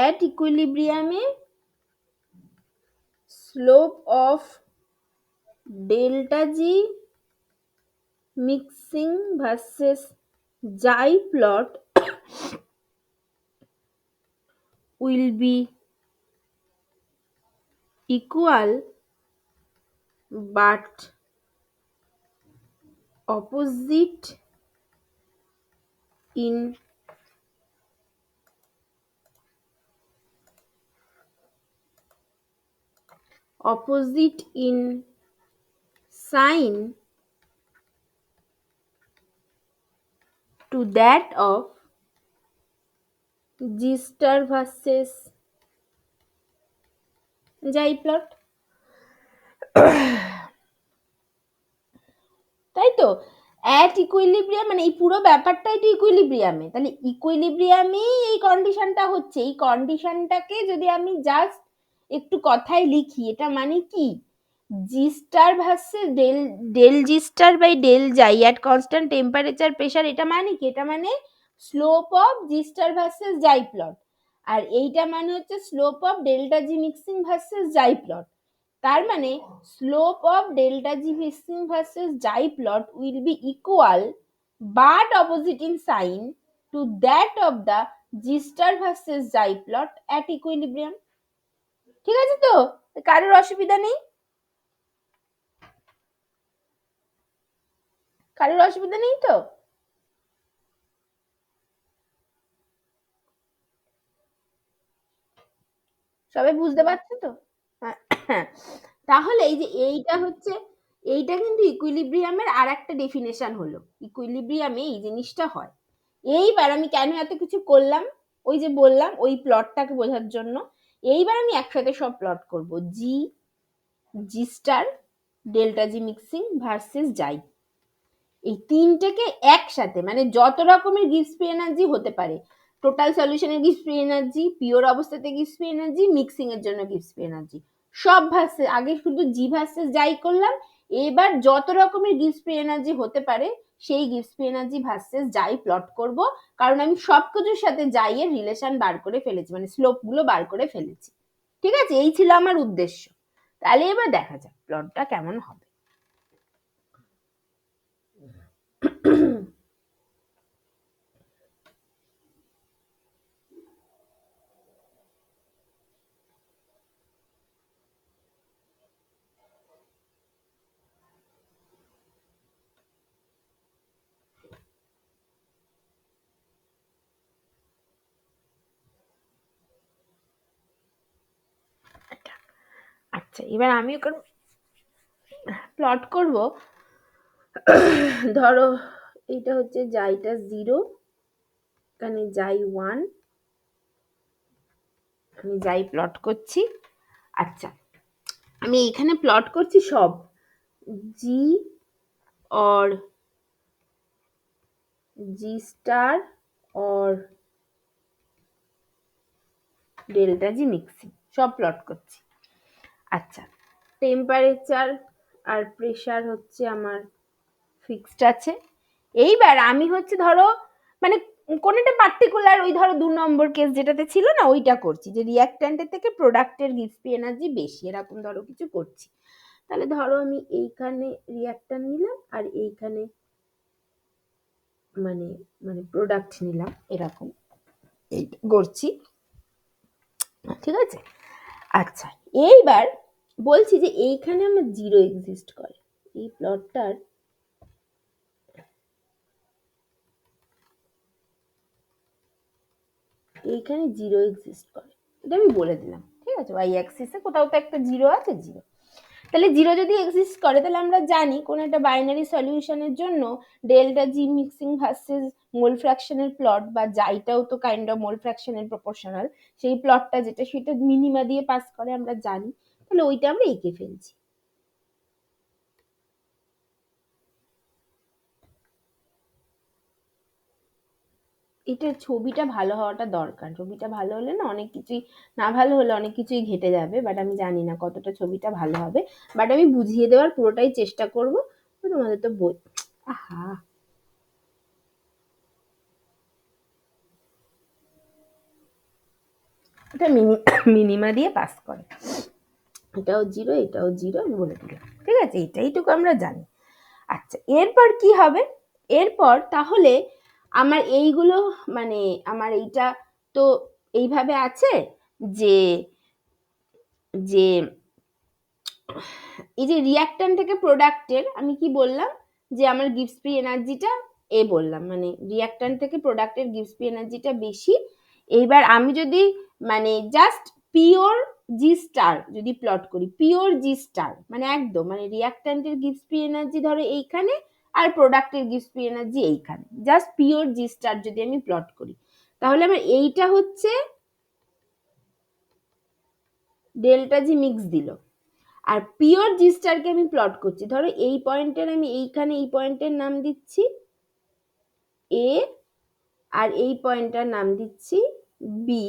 at equilibrium slope of delta G mixing versus xi plot will be equal but opposite in sign to that of G star versus xi plot। তাই তো, অ্যাট ইকুইলিব্রিয়াম মানে এই পুরো ব্যাপারটাই তো ইকুইলিব্রিয়ামে, তাহলে ইকুইলিব্রিয়ামেই এই কন্ডিশনটা হচ্ছে, এই কন্ডিশনটাকে যদি আমি জাস্ট একটু কথায় লিখি, এটা মানে কি, G star versus del G star by del xi at constant temperature pressure, এটা মানে কি, এটা মানে slope of G star versus xi plot, আর এইটা মানে হচ্ছে slope of delta G mixing versus xi plot. তার মানে slope of delta G mixing versus xi plot will be equal but opposite in sign to that of the G star versus xi plot at equilibrium. ঠিক আছে তো, কারোর অসুবিধা নেই, কারোর অসুবিধা নেই তো, সবাই বুঝতে পারছো তো? হ্যাঁ, তাহলে এই যে এইটা হচ্ছে, এইটা কিন্তু ইকুইলিব্রিয়ামের আর একটা ডেফিনেশন হলো, ইকুইলিব্রিয়ামে এই জিনিসটা হয়। এইবার আমি কেন এত কিছু করলাম, ওই যে বললাম ওই প্লটটাকে বোঝার জন্য। এইবার আমি একসাথে সব প্লট করব, G G star delta G mixing versus xi, এই তিনটেকে একসাথে, মানে যত রকমের গিভস ফ্রি এনার্জি হতে পারে, টোটাল সলিউশনের গিভস ফ্রি এনার্জি, পিওর অবস্থাতে গিভস ফ্রি এনার্জি, মিক্সিং এর জন্য গিভস ফ্রি এনার্জি, সব ভার্সেস, আগে শুধু জি ভার্সেস যাই করলাম, এবার যত রকমের গিভস ফ্রি এনার্জি হতে পারে সেই গিভস ফ্রি এনার্জি ভার্সেস যাই প্লট করব, কারণ আমি সবকিছুর সাথে যাই এর রিলেশন বার করে ফেলেছি, মানে স্লোপ গুলো বার করে ফেলেছি। ঠিক আছে, এই ছিল আমার উদ্দেশ্য। তাহলে এবার দেখা যাক প্লটটা কেমন হবে। আচ্ছা, এবার আমি ওখানে প্লট করব। ধরো এইটা হচ্ছে জাইটা 0, এখানে জাই 1, আমি যাই প্লট করছি। আচ্ছা, আমি এখানে প্লট করছি সব জি और জি স্টার और ডেল্টা জি মিক্সিং সব প্লট করছি। আচ্ছা, টেম্পারেচার আর প্রেশার হচ্ছে আমার ফিক্সড আছে। এইবার আমি হচ্ছে ধরো মানে কোন একটা পার্টিকুলার ওই ধরো 2 নম্বর কেস যেটাতে ছিল না ওইটা করছি, যে রিঅ্যাক্ট্যান্টের থেকে প্রোডাক্টের গিভস এনার্জি বেশি, এরকম ধরো কিছু করছি। তাহলে ধরো আমি এইখানে রিঅ্যাক্ট্যান্ট নিলাম আর এইখানে মানে মানে প্রোডাক্ট নিলাম, এরকম এই করছি, ঠিক আছে। আচ্ছা, এইবার বলছি যে এইখানে আমার 0 এক্সিস্ট করে, এই প্লটটার এইখানে 0 এক্সিস্ট করে, এটা আমি বলে দিলাম, ঠিক আছে। ওয়াই অ্যাক্সিসে কোথাও তো একটা 0 আছে, 0। তাহলে 0 যদি এক্সিস্ট করে তাহলে আমরা জানি কোন একটা বাইনারি সলিউশনের জন্য ডেল্টা জি মিক্সিং ভার্সেস মোল ফ্র্যাকশনের প্লট, বা যাইটাও তো কাইন্ড অফ মোল ফ্র্যাকশনের প্রপোর্শনাল, সেই প্লটটা যেটা সেটা মিনিমা দিয়ে পাস করে আমরা জানি। তাহলে ওইটা আমরা এঁকে ফেলছি। এটার ছবিটা ভালো হওয়াটা দরকার, ছবিটা ভালো হলে না অনেক কিছুই, না ভালো হলে অনেক কিছুই ঘেটে যাবে, বাট আমি জানি না কতটা ছবিটা ভালো হবে, বাট আমি বুঝিয়ে দেওয়ার পুরোটাই চেষ্টা করব। তোমাদের তো বই, আহা, এটা মিনিমা দিয়ে পাস করে, এটাও 0 এটাও 0 আমি বলে দিলাম, ঠিক আছে, এইটুকু আমরা জানি। আচ্ছা, এরপর কি হবে? এরপর তাহলে আমার এইগুলো মানে আমার এইটা তো এইভাবে আছে যে যে এই যে রিঅ্যাক্ট্যান্ট থেকে প্রোডাক্টের আমি কি বললাম, যে আমার গিভস ফ্রি এনার্জিটা বললাম, মানে রিঅ্যাক্ট্যান্ট থেকে প্রোডাক্টের গিভস ফ্রি এনার্জিটা বেশি। এইবার আমি যদি মানে জাস্ট পিওর জি স্টার যদি প্লট করি, পিওর জি স্টার মানে একদম মানে রিঅ্যাক্ট্যান্টের গিভস ফ্রি এনার্জি ধরো এইখানে আর প্রোডাক্টের গিভস ফ্রি এনার্জি এইখানে, জাস্ট পিওর জি স্টার যদি আমি প্লট করি, তাহলে আমার এইটা হচ্ছে ডেল্টা জি মিক্স দিল। আর পিওর জি স্টারকে আমি প্লট করছি, ধরো এই পয়েন্টের আমি এইখানে এই পয়েন্টের নাম দিচ্ছি এ, আর এই পয়েন্টটার নাম দিচ্ছি বি।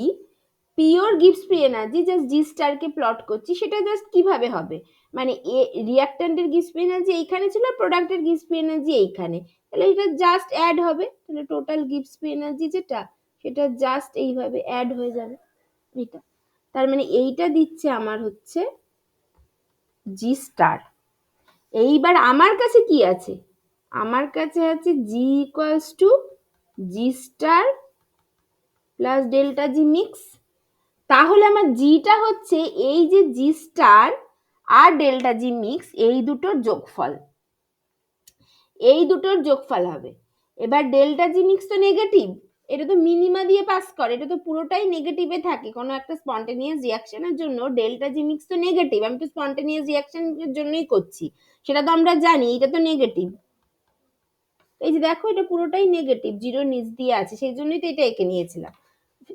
পিওর গিভস ফ্রি এনার্জি জাস্ট জি স্টারকে প্লট করছি, সেটা জাস্ট কিভাবে হবে, মানে এ রিঅ্যাক্ট্যান্টের গিভস ফ্রি এনার্জি এইখানে ছিল, প্রোডাক্টের গিভস ফ্রি এনার্জি এইখানে, তাহলে এটা জাস্ট অ্যাড হবে, তাহলে টোটাল গিভস ফ্রি এনার্জি যেটা সেটা জাস্ট এইভাবে অ্যাড হয়ে যাবে এটা। তার মানে এইটা দিচ্ছে আমার হচ্ছে জি স্টার। এইবার আমার কাছে কি আছে, আমার কাছে আছে G equals to G star plus delta G mix. তাহলে আমার জিটা হচ্ছে এই যে জি স্টার আর ডেল্টা জি মিক্স এই দুটোর যোগফল, এই দুটোর যোগফল হবে। এবার ডেল্টা জি মিক্স তো নেগেটিভ, এটা তো মিনিমা দিয়ে পাস করে, এটা তো পুরোটাই নেগেটিভে থাকে, কোনো একটা স্পন্টেনিয়াস রিয়াকশনের জন্য ডেল্টা জি মিক্স তো নেগেটিভ, আমি তো স্পন্টেনিয়াস রিয়াকশনের জন্যই করছি, সেটা তো আমরা জানি, এটা তো নেগেটিভ। এই যে দেখো এটা পুরোটাই নেগেটিভ, 0 নিচ দিয়ে আছে, সেই জন্যই তো এটা এঁকে নিয়েছিলাম।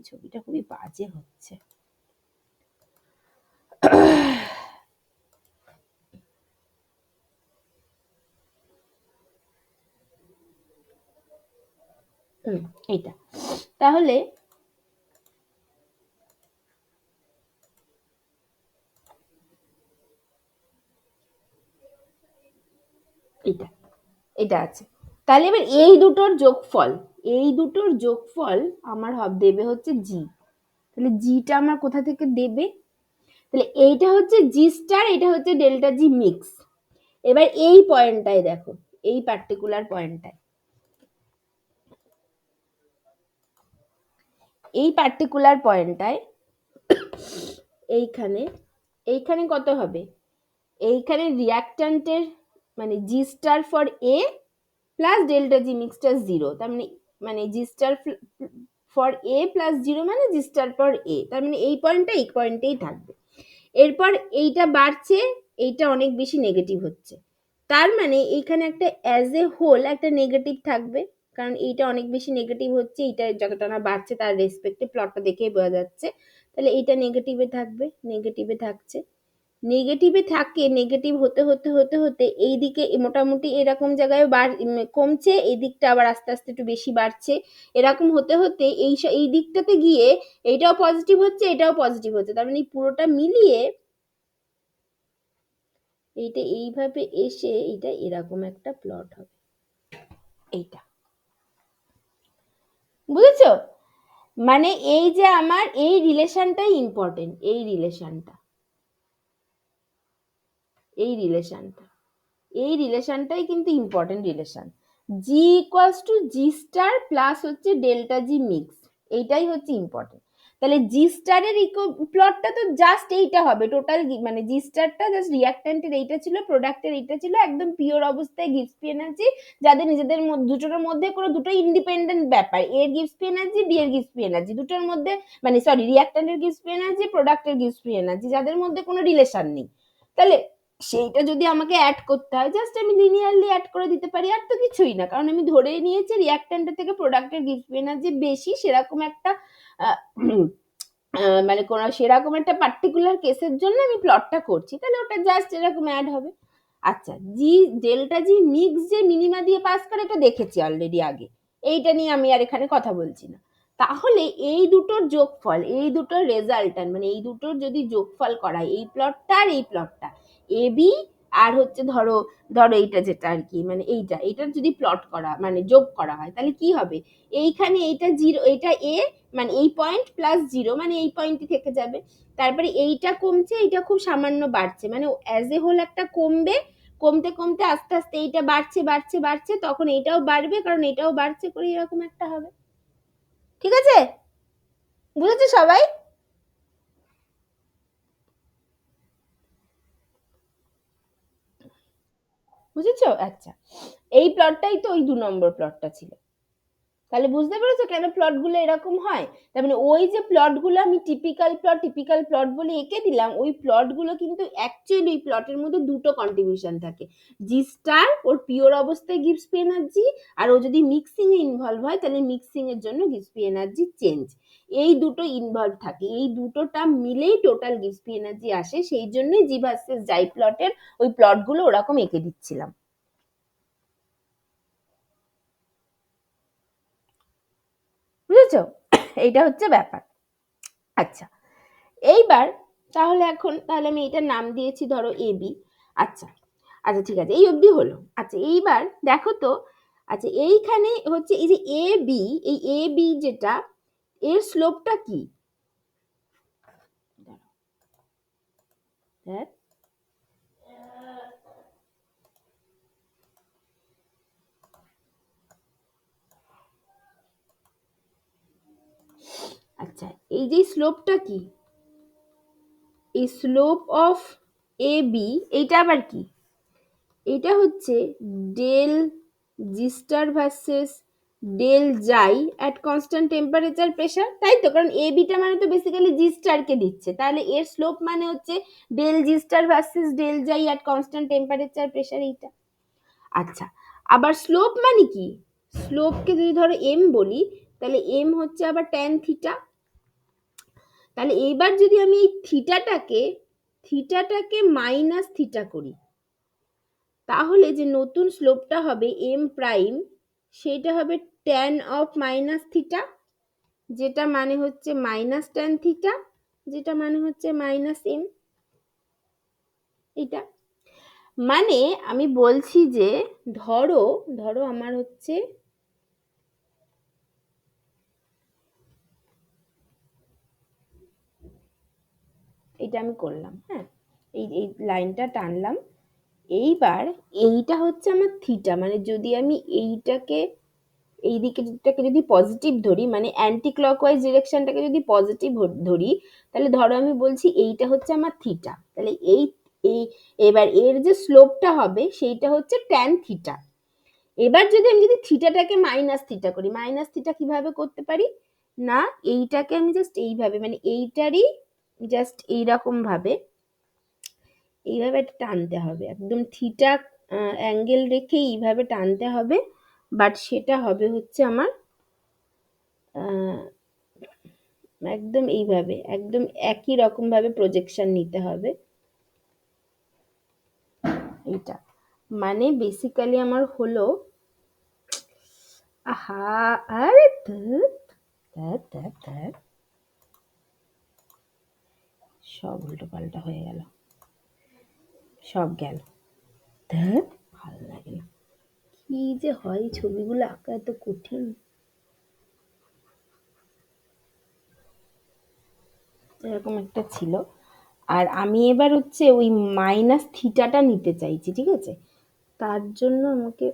ছবিটা খুবই বাজে হচ্ছে। এইটা তাহলে এটা এটা আছে, তাহলে এবার এই দুটোর যোগফল, এই দুটোর যোগফল আমার দেবে হচ্ছে জি। তাহলে জিটা আমার কোথা থেকে দেবে, তাহলে এইটা হচ্ছে জি স্টার, এটা হচ্ছে ডেল্টা জি মিক্স। এবার এই পয়েন্টটায় দেখো, এই পার্টিকুলার পয়েন্টটায় এই পার্টিকুলার পয়েন্টটায় এইখানে কত হবে, এইখানে রিয়াক্ট্যান্টের মানে G star for A plus delta G মিক্সটা 0, তার মানে G star for A plus 0 মানে জি স্টার ফর এ, তার মানে এই পয়েন্টেই থাকবে। এরপর এইটা বাড়ছে, এইটা অনেক বেশি নেগেটিভ হচ্ছে, তার মানে এইখানে একটা অ্যাজ এ হোল একটা নেগেটিভ থাকবে, কারণ এইটা অনেক বেশি নেগেটিভ হচ্ছে, এইটা যতটা না বাড়ছে তার রেসপেক্টে প্লটটা দেখেই বোঝা যাচ্ছে, তাহলে এইটা নেগেটিভে থাকবে, নেগেটিভে থাকছে, নেগেটিভে থাকে, নেগেটিভ হতে হতে হতে হতে এইদিকে মোটামুটি এরকম জায়গায় কমছে, এই দিকটা আবার আস্তে আস্তে একটু বেশি বাড়ছে, এরকম হতে হতে এই দিকটাতে গিয়ে এইটাও পজিটিভ হচ্ছে, এটাও পজিটিভ হচ্ছে, তার মানে পুরোটা মিলিয়ে এইটা এইভাবে এসে এইটা এরকম একটা প্লট হবে, এইটা বুঝেছো? মানে এই যে আমার এই রিলেশনটাই ইম্পর্টেন্ট, এই রিলেশনটাই কিন্তু important relation, G equals to G star plus হচ্ছে ডেল্টা জি মিক্স, এইটাই হচ্ছে ইম্পর্টেন্ট। তাহলে জি স্টারের প্লটটা তো জাস্ট এইটা হবে, টোটাল মানে জি স্টারটা জাস্ট রিয়াক্ট্যান্টের এইটা ছিল, প্রোডাক্টের এইটা ছিল, একদম পিওর অবস্থায় গিভসপি এনার্জি, যাদের নিজেদের দুটোর মধ্যে কোনো দুটো ইন্ডিপেন্ডেন্ট ব্যাপার, এর গিভসপি এনার্জি, বি এর গিভসপি এনার্জি, দুটোর মধ্যে মানে সরি রিয়াক্ট্যান্টের গিভসপি এনার্জি, প্রোডাক্টের গিভসপি এনার্জি, যাদের মধ্যে কোনো রিলেশন নেই, তাহলে সেইটা যদি আমাকে অ্যাড করতে হয় জাস্ট আমি লিনিয়ারলি অ্যাড করে দিতে পারি, আর তো কিছুই না, কারণ আমি ধরে নিয়েছি রিয়াক্ট্যান্টের থেকে প্রোডাক্টের গিভসপি এনার্জি বেশি, সেরকম একটা মানে কোন সেরকম একটা পার্টিকুলার কেসের জন্য আমি প্লটটা করছি, তাহলে ওটা জাস্ট এরকম অ্যাড হবে। আচ্ছা, জি ডেল্টা জি মিক্স যে মিনিমা দিয়ে পাস করে এটা দেখেছি অলরেডি আগে, এইটা নিয়ে আমি আর এখানে কথা বলছি না। তাহলে এই দুটোর যোগফল, এই দুটোর রেজাল্টান্ট মানে এই দুটোর যদি যোগফল করা হয়, এই প্লটটা আর এই প্লটটা এ বি, আর হচ্ছে ধরো ধরো এইটা যেটা আর কি মানে এইটার যদি প্লট করা মানে যোগ করা হয়, তাহলে কি হবে, এইখানে এইটা জিরো, এইটা এ মানে এই পয়েন্ট প্লাস 0 মানে এই পয়েন্টই থেকে যাবে, তারপরে এইটা কমছে, এইটা খুব সামান্য বাড়ছে, মানে অ্যাজ এ হোল একটা কমবে, কমতে কমতে আস্তে আস্তে এইটা বাড়ছে বাড়ছে বাড়ছে, তখন এইটাও বাড়বে কারণ এটাও বাড়ছে করে এরকম একটা হবে। ঠিক আছে, বুঝেছো সবাই? বুঝেছো? আচ্ছা, এই প্লটটাই তো ওই 2 নম্বর প্লটটা ছিল, তাহলে বুঝতে পেরেছো কেন প্লটগুলো এরকম হয়? তার মানে ওই যে প্লটগুলো আমি টিপিক্যাল প্লট বলে এঁকে দিলাম, ওই প্লটগুলো কিন্তু অ্যাকচুয়ালি ওই প্লটের মধ্যে দুটো কন্ট্রিবিউশন থাকে, জি স্টার ওর পিওর অবস্থায় গিভসপি এনার্জি, আর ও যদি মিক্সিং এ ইনভলভ হয় তাহলে মিক্সিং এর জন্য গিভসপি এনার্জি চেঞ্জ, এই দুটো ইনভলভ থাকে, এই দুটোটা মিলেই টোটাল গিভসপি এনার্জি আসে, সেই জন্যই জি ভার্সেস জাই প্লটের ওই প্লটগুলো ওরকম এঁকে দিচ্ছিলাম। বুঝেছো? এইটা হচ্ছে ব্যাপার। আচ্ছা, এইবার তাহলে এখন তাহলে আমি এটার নাম দিয়েছি ধরো এ বি। আচ্ছা, আচ্ছা ঠিক আছে, এই অবধি হলো। আচ্ছা এইবার দেখো তো, আচ্ছা এইখানে হচ্ছে এই যে এ বি, এই এ বি যেটা এর স্লোপটা কি, হ্যাঁ আচ্ছা এই যে স্লোপটা কি, এই স্লোপ অফ এ বি, এইটা আবার কি, এটা হচ্ছে del G star versus del xi at constant temperature pressure, তাই তো, কারণ এ বিটা মানে তো বেসিক্যালি জি স্টারকে দিচ্ছে, তাহলে এর স্লোপ মানে হচ্ছে del G star versus del xi at constant temperature pressure, এইটা। আচ্ছা, আবার স্লোপ মানে কি, স্লোপকে যদি ধরো এম বলি, তাহলে এম হচ্ছে আবার ট্যান থিটা, তাহলে এইবার যদি আমি এই থিটাটাকে মাইনাস থিটা করি, তাহলে যে নতুন স্লোপটা হবে এম প্রাইম, সেটা হবে ট্যান অফ মাইনাস থিটা, যেটা মানে হচ্ছে মাইনাস ট্যান থিটা, যেটা মানে হচ্ছে মাইনাস এম, এটা মানে আমি বলছি যে ধরো ধরো আমার হচ্ছে এটা আমি করলাম, হ্যাঁ এই এই লাইনটা টানলাম, এইবার এইটা হচ্ছে আমার থিটা, মানে যদি আমি এইটাকে এই দিকটাকে যদি পজিটিভ ধরি, মানে অ্যান্টি ক্লকওয়াইজ ডিরেকশনটাকে যদি পজিটিভ ধরি, তাহলে ধরো আমি বলছি এইটা হচ্ছে আমার থিটা, তাহলে এই এই এবার এর যে স্লোপটা হবে সেইটা হচ্ছে ট্যান থিটা। এবার যদি থিটাটাকে মাইনাস থিটা করি, মাইনাস থিটা কিভাবে করতে পারি না, এইটাকে আমি জাস্ট এইভাবে, মানে এইটারই জাস্ট এইরকম ভাবে এইভাবে টানতে হবে, একদম থিটা অ্যাঙ্গেল রেখে এইভাবে টানতে হবে, বাট সেটা হবে হচ্ছে আমার একদম এইভাবে, একদম একই রকম ভাবে প্রজেকশন নিতে হবে এইটা, মানে বেসিক্যালি আমার হলো আহা আরে সব উল্টো পাল্টা হয়ে গেল, সব গেল, ভালো লাগে না, কি যে হয় ছবিগুলো আঁকা এত কঠিন। এরকম একটা ছিল, আর আমি এবার হচ্ছে ওই মাইনাস থিটাটা নিতে চাইছি, ঠিক আছে, তার জন্য আমাকে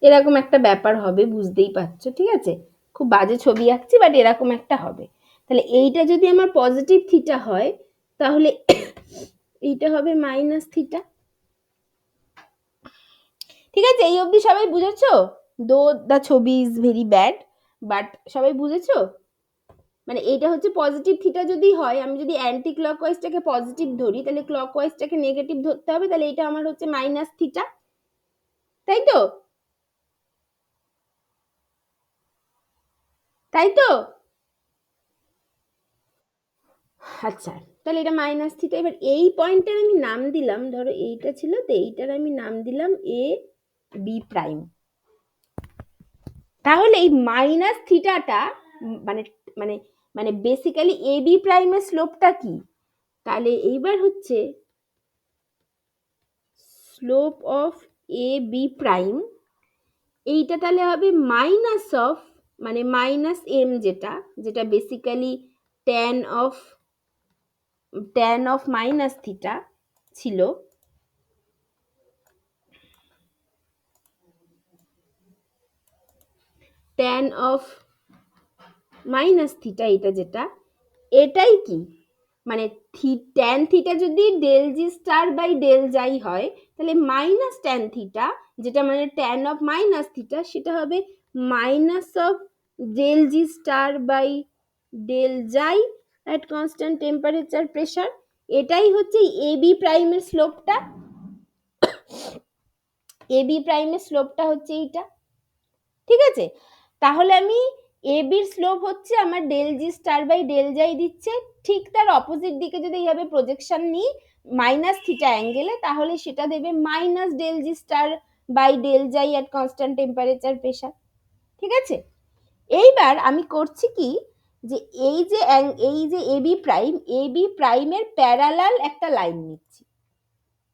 এরকম একটা ব্যাপার হবে, বুঝতেই পারছো, ঠিক আছে, খুব বাজে ছবি আঁকছি বাট এরকম একটা হবে। তাহলে এইটা যদি আমার পজিটিভ থিটা হয়, তাহলে এইটা হবে মাইনাস থিটা, ঠিক আছে, এই অবধি সবাই বুঝেছো? দো দ্য ছবি ইজ ভেরি ব্যাড, বাট সবাই বুঝেছো? মানে এইটা হচ্ছে পজিটিভ থিটা যদি হয়, আমি যদি অ্যান্টি ক্লকওয়াইজটাকে পজিটিভ ধরি, তাহলে ক্লকওয়াইজটাকে নেগেটিভ ধরতে হবে, তাহলে এটা আমার হচ্ছে মাইনাস থিটা, তাই তো? তাই তো? আচ্ছা, তাহলে এটা মাইনাস থিটা। এবার এই পয়েন্টটার আমি নাম দিলাম, ধরো এইটা ছিল তো, এইটার আমি নাম দিলাম এ বি প্রাইম। তাহলে এই মাইনাস থিটাটা মানে মানে মানে বেসিক্যালি এ বি প্রাইমের স্লোপটা কি, তাহলে এইবার হচ্ছে slope of A B prime, এইটা তাহলে হবে মাইনাস অফ, মানে মাইনাস এম, যেটা যেটা basically tan of minus theta ছিল, ট্যান অফ মাইনাস থিটা, এটা যেটা, এটাই কি, মানে ট্যান থিটা যদি del G star by del xi হয়, তাহলে মাইনাস ট্যান থিটা, যেটা মানে ট্যান অফ মাইনাস থিটা, সেটা হবে minus of del G star by del xi at constant temperature pressure. এটাই হচ্ছে এ বি প্রাইমের স্লোপটা, এ বি প্রাইমের স্লোপটা হচ্ছে এইটা, ঠিক আছে। তাহলে আমি এ বির স্লোপ হচ্ছে আমার del G star by del xi দিচ্ছে, ঠিক তার অপোজিট দিকে যদি এইভাবে প্রজেকশন নিই মাইনাস থিটা অ্যাঙ্গেলে, তাহলে সেটা দেবে minus del G star by del xi at constant temperature pressure, ঠিক আছে। এইবার আমি করছি কি, যে এই যে এ বি প্রাইমের প্যারালাল একটা লাইন নিচ্ছি,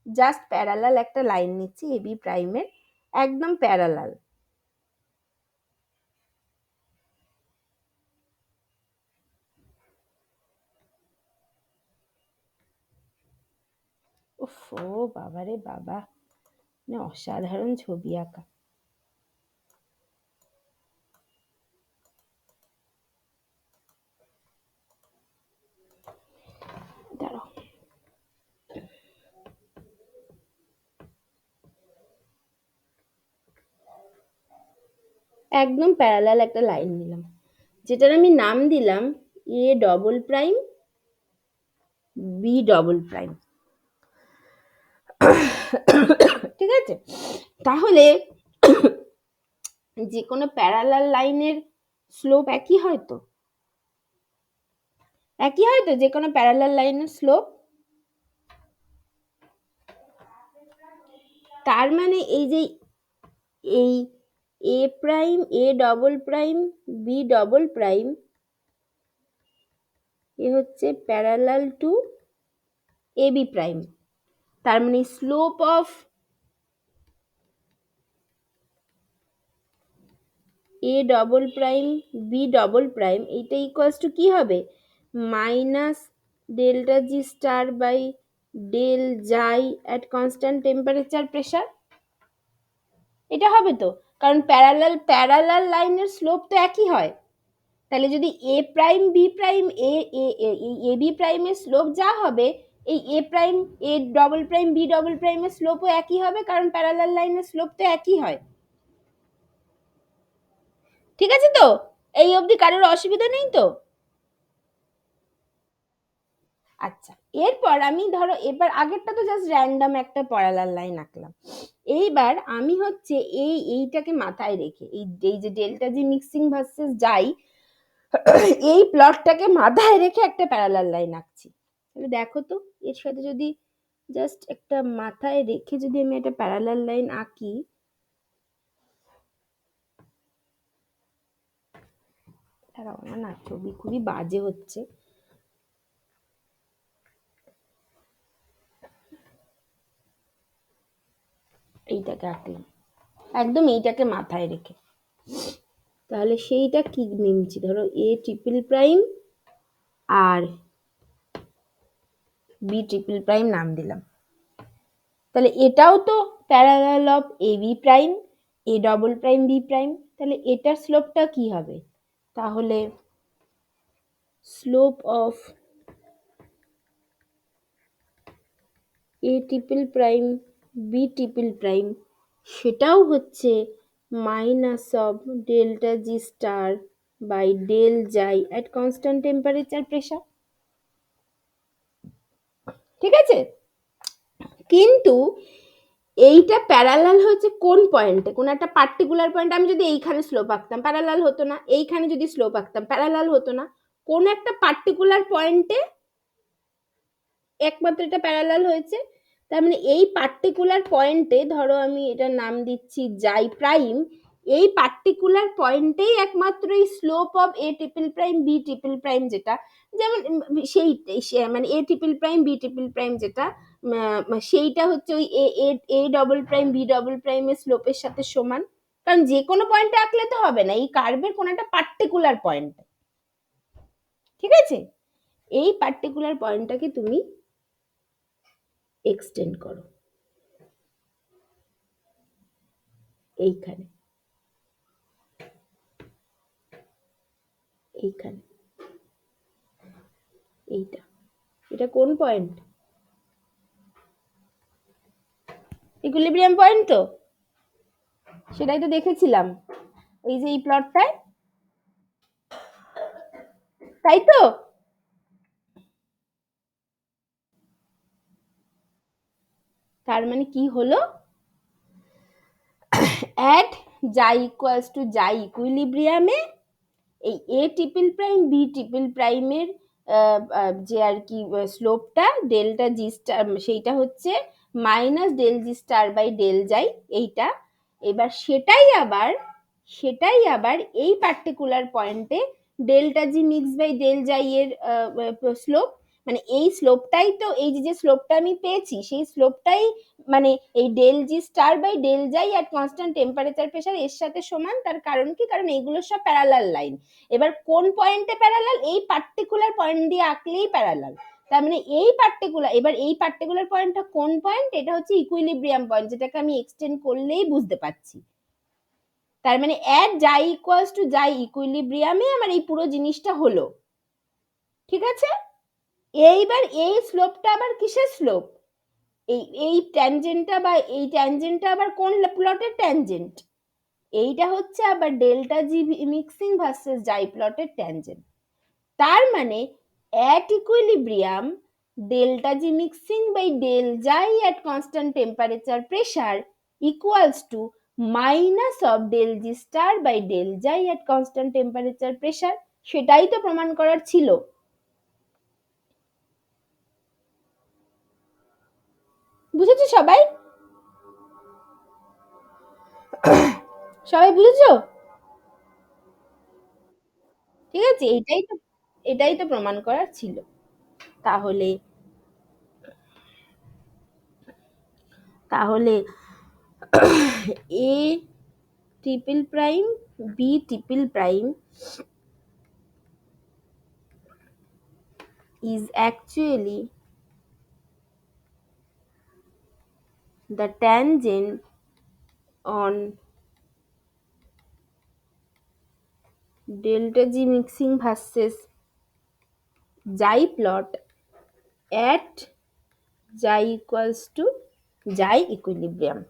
জাস্ট প্যারালাল একটা লাইন নিচ্ছি এ বি প্রাইমের, একদম প্যারালাল, ওফো বাবারে বাবা, মানে অসাধারণ ছবি আঁকা। দাঁড়াও, একদম প্যারালাল একটা লাইন নিলাম, যেটার আমি নাম দিলাম A double prime B double prime, ঠিক আছে। তাহলে যে কোনো প্যারালাল লাইনের স্লোপ একই হয় তো, একই হয় তো যে কোনো প্যারালাল লাইনের স্লোপ, তার মানে এই যে এই A prime A double prime B double prime A হচ্ছে parallel to A B prime, তার মানে slope of A double prime B double prime এইটা ইকুয়ালস টু কি হবে, minus delta G star by del xi at constant temperature pressure. এটা হবে তো, কারণ প্যারালাল লাইনের স্লোপ তো একই হয়। তাহলে যদি A prime B prime A B প্রাইমের স্লোপ যা হবে, এই A prime A double prime B double প্রাইমের স্লোপও একই হবে, কারণ প্যারালাল লাইনের স্লোপ তো একই হয়। ঠিক আছে তো? এই অবধি কারোর অসুবিধা নেই তো? আচ্ছা, এরপর আমি ধরো এবার আগেরটা তো জাস্ট র্যান্ডম একটা প্যারালাল লাইন আঁকলাম। এইবার আমি হচ্ছে এইটাকে মাথায় রেখে এই যে ডেল্টা জি মিক্সিং ভার্সেস যাই, এই প্লটটাকে মাথায় রেখে একটা প্যারালাল লাইন আঁকছি। তাহলে দেখো তো, এর সাথে যদি জাস্ট একটা মাথায় রেখে যদি আমি একটা প্যারালাল লাইন আঁকি, দাঁড়াও, আমার না ছবি খুবই বাজে হচ্ছে। এইটাকে আঁকলাম একদম এইটাকে মাথায় রেখে। তাহলে সেইটা কি নিচ্ছি, ধরো এ ট্রিপল প্রাইম আর বি ট্রিপল প্রাইম নাম দিলাম। তাহলে এটাও তো parallel of A B prime A double prime B prime. তাহলে এটার স্লোপটা কি হবে? তাহলে slope of A triple prime B triple prime, সেটাও হচ্ছে minus of delta G star by del xi at constant temperature pressure. ঠিক আছে? কিন্তু এইটা প্যারালাল হচ্ছে কোন পয়েন্টে, কোন একটা পার্টিকুলার পয়েন্ট। আমি যদি এইখানে স্লোপ আঁকতাম প্যারালাল হতো না, এইখানে যদি স্লোপ আঁকতাম প্যারালাল হতো না। কোন একটা পার্টিকুলার পয়েন্টে একমাত্র এটা প্যারালাল হয়েছে। তার মানে এই পার্টিকুলার পয়েন্টে, ধরো আমি এটার নাম দিচ্ছি জাই প্রাইম, এই পার্টিকুলার পয়েন্টেই একমাত্র এই slope of A triple prime B triple prime, যেটা যেমন সেই মানে A triple prime B triple prime যেটা, সেইটা হচ্ছে ওই A double prime B double প্রাইমের স্লোপের সাথে সমান। কারণ যে কোনো পয়েন্টে আঁকলে তো হবে না, এই কার্ভের কোনো একটা পার্টিকুলার পয়েন্ট। ঠিক আছে? এই পার্টিকুলার পয়েন্টটাকে তুমি এক্সটেন্ড করো এইখানে, এইখানে, এইটা, এটা কোন পয়েন্ট? ইকুইলিব্রিয়াম পয়েন্ট তো, সেটাই তো দেখেছিলাম এই যে এই প্লটটায়, তাই তো? তার মানে কি হলো, অ্যাট যাই ইকুয়ালস টু যাই ইকুইলিব্রিয়ামে এই এ ট্রিপল প্রাইম বি ট্রিপল প্রাইমের যে আর কি স্লোপটা ডেল্টা জি স্টার, সেইটা হচ্ছে minus del G star by del যাই, এইটা। এবার সেটাই আবার এই পার্টিকুলার পয়েন্টে delta G mix by del যাই এর স্লোপ, মানে এই স্লোপটাই তো, এই যে স্লোপটা আমি পেয়েছি সেই স্লোপটাই মানে এই del G star by del যাই অ্যাট কনস্ট্যান্ট টেম্পারেচার প্রেসার এর সাথে সমান। তার কারণ কি? কারণ এইগুলো সব প্যারালাল লাইন। এবার কোন পয়েন্টে প্যারালাল? এই পার্টিকুলার পয়েন্ট দিয়ে আঁকলেই প্যারালাল। তার মানে এই পার্টিকুলার, এবার এই পার্টিকুলার পয়েন্টটা কোন পয়েন্ট? এটা হচ্ছে ইকুইলিব্রিয়াম পয়েন্ট, যেটাকে আমি এক্সটেন্ড করলেই বুঝতে পারছি। তার মানে অ্যাট যাই ইকুয়ালস টু যাই ইকুইলিব্রিয়ামে আমার এই পুরো জিনিসটা হলো। ঠিক আছে? এইবার এই স্লোপটা আবার কিসের স্লোপ? এই ট্যানজেন্টটা বা এই ট্যানজেন্টটা আবার কোন প্লটের ট্যানজেন্ট? এইটা হচ্ছে আবার ডেল্টা জি মিক্সিং ভার্সেস যাই প্লটের ট্যানজেন্ট। তার মানে at equilibrium delta G mixing by del যাই at constant temperature pressure equals to minus of del G star by del যাই অ্যাট কনস্ট্যান্ট টেম্পারেচার প্রেসার। সেটাই তো প্রমাণ করার ছিল। বুঝেছো সবাই? সবাই বুঝেছো? ঠিক আছে, এটাই তো প্রমাণ করার ছিল। তাহলে তাহলে A triple prime B triple prime is actually the tangent on delta G mixing versus xi plot at xi equals to xi equilibrium.